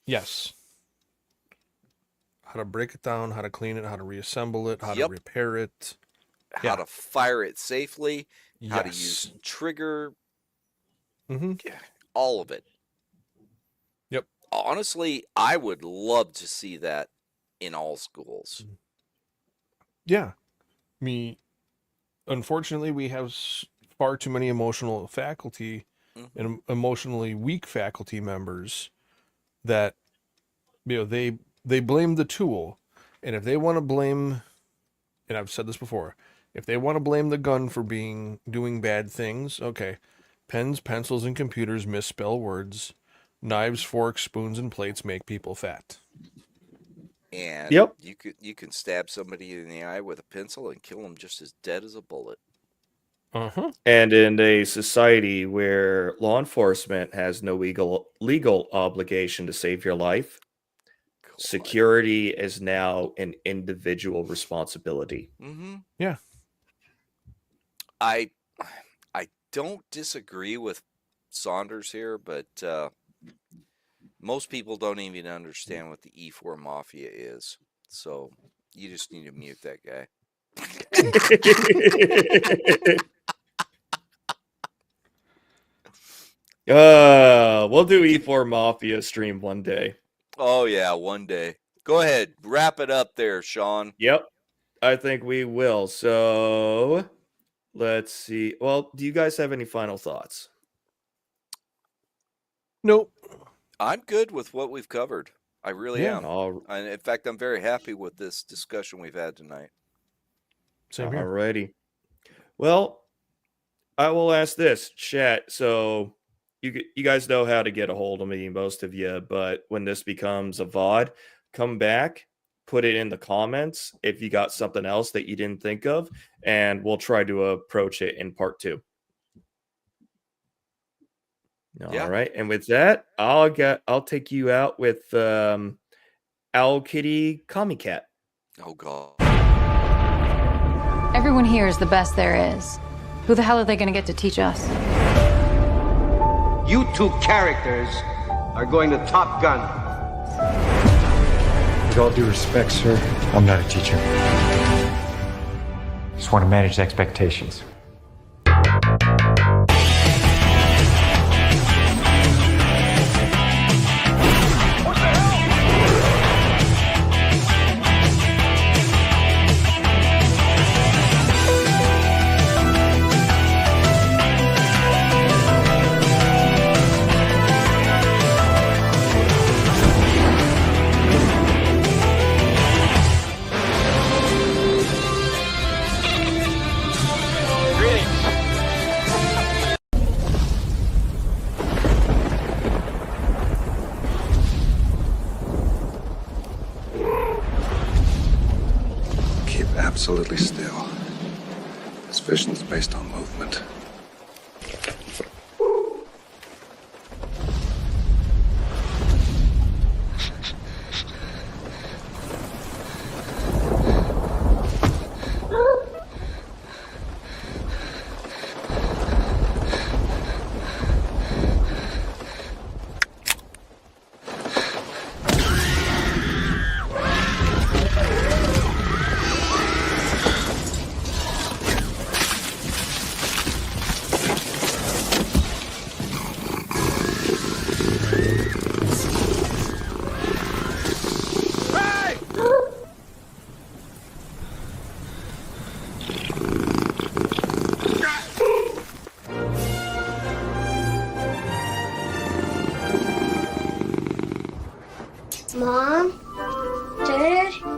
Yes. How to break it down, how to clean it, how to reassemble it, how to repair it. How to fire it safely, how to use trigger. All of it. Yep. Honestly, I would love to see that in all schools. Yeah. Unfortunately, we have far too many emotional faculty and emotionally weak faculty members that, they blame the tool. And if they want to blame, and I've said this before, if they want to blame the gun for doing bad things, okay. Pens, pencils, and computers misspell words. Knives, forks, spoons, and plates make people fat. And you can stab somebody in the eye with a pencil and kill them just as dead as a bullet. And in a society where law enforcement has no legal obligation to save your life, security is now an individual responsibility. Yeah. I don't disagree with Saunders here, but most people don't even understand what the E4 Mafia is. So you just need to mute that guy. We'll do E4 Mafia stream one day. Oh yeah, one day. Go ahead, wrap it up there, Sean. Yep, I think we will. So let's see. Well, do you guys have any final thoughts? Nope. I'm good with what we've covered. I really am. And in fact, I'm very happy with this discussion we've had tonight. Same here. Alrighty. Well, I will ask this, chat. So you guys know how to get a hold of me, most of you, but when this becomes a VOD, come back, put it in the comments if you got something else that you didn't think of, and we'll try to approach it in part 2. All right. And with that, I'll take you out with Owl Kitty Kami Cat. Oh God. Everyone here is the best there is. Who the hell are they going to get to teach us? You two characters are going to Top Gun. With all due respect, sir, I'm not a teacher. Just want to manage expectations. absolutely still. This vision's based on movement. Mom? Dad?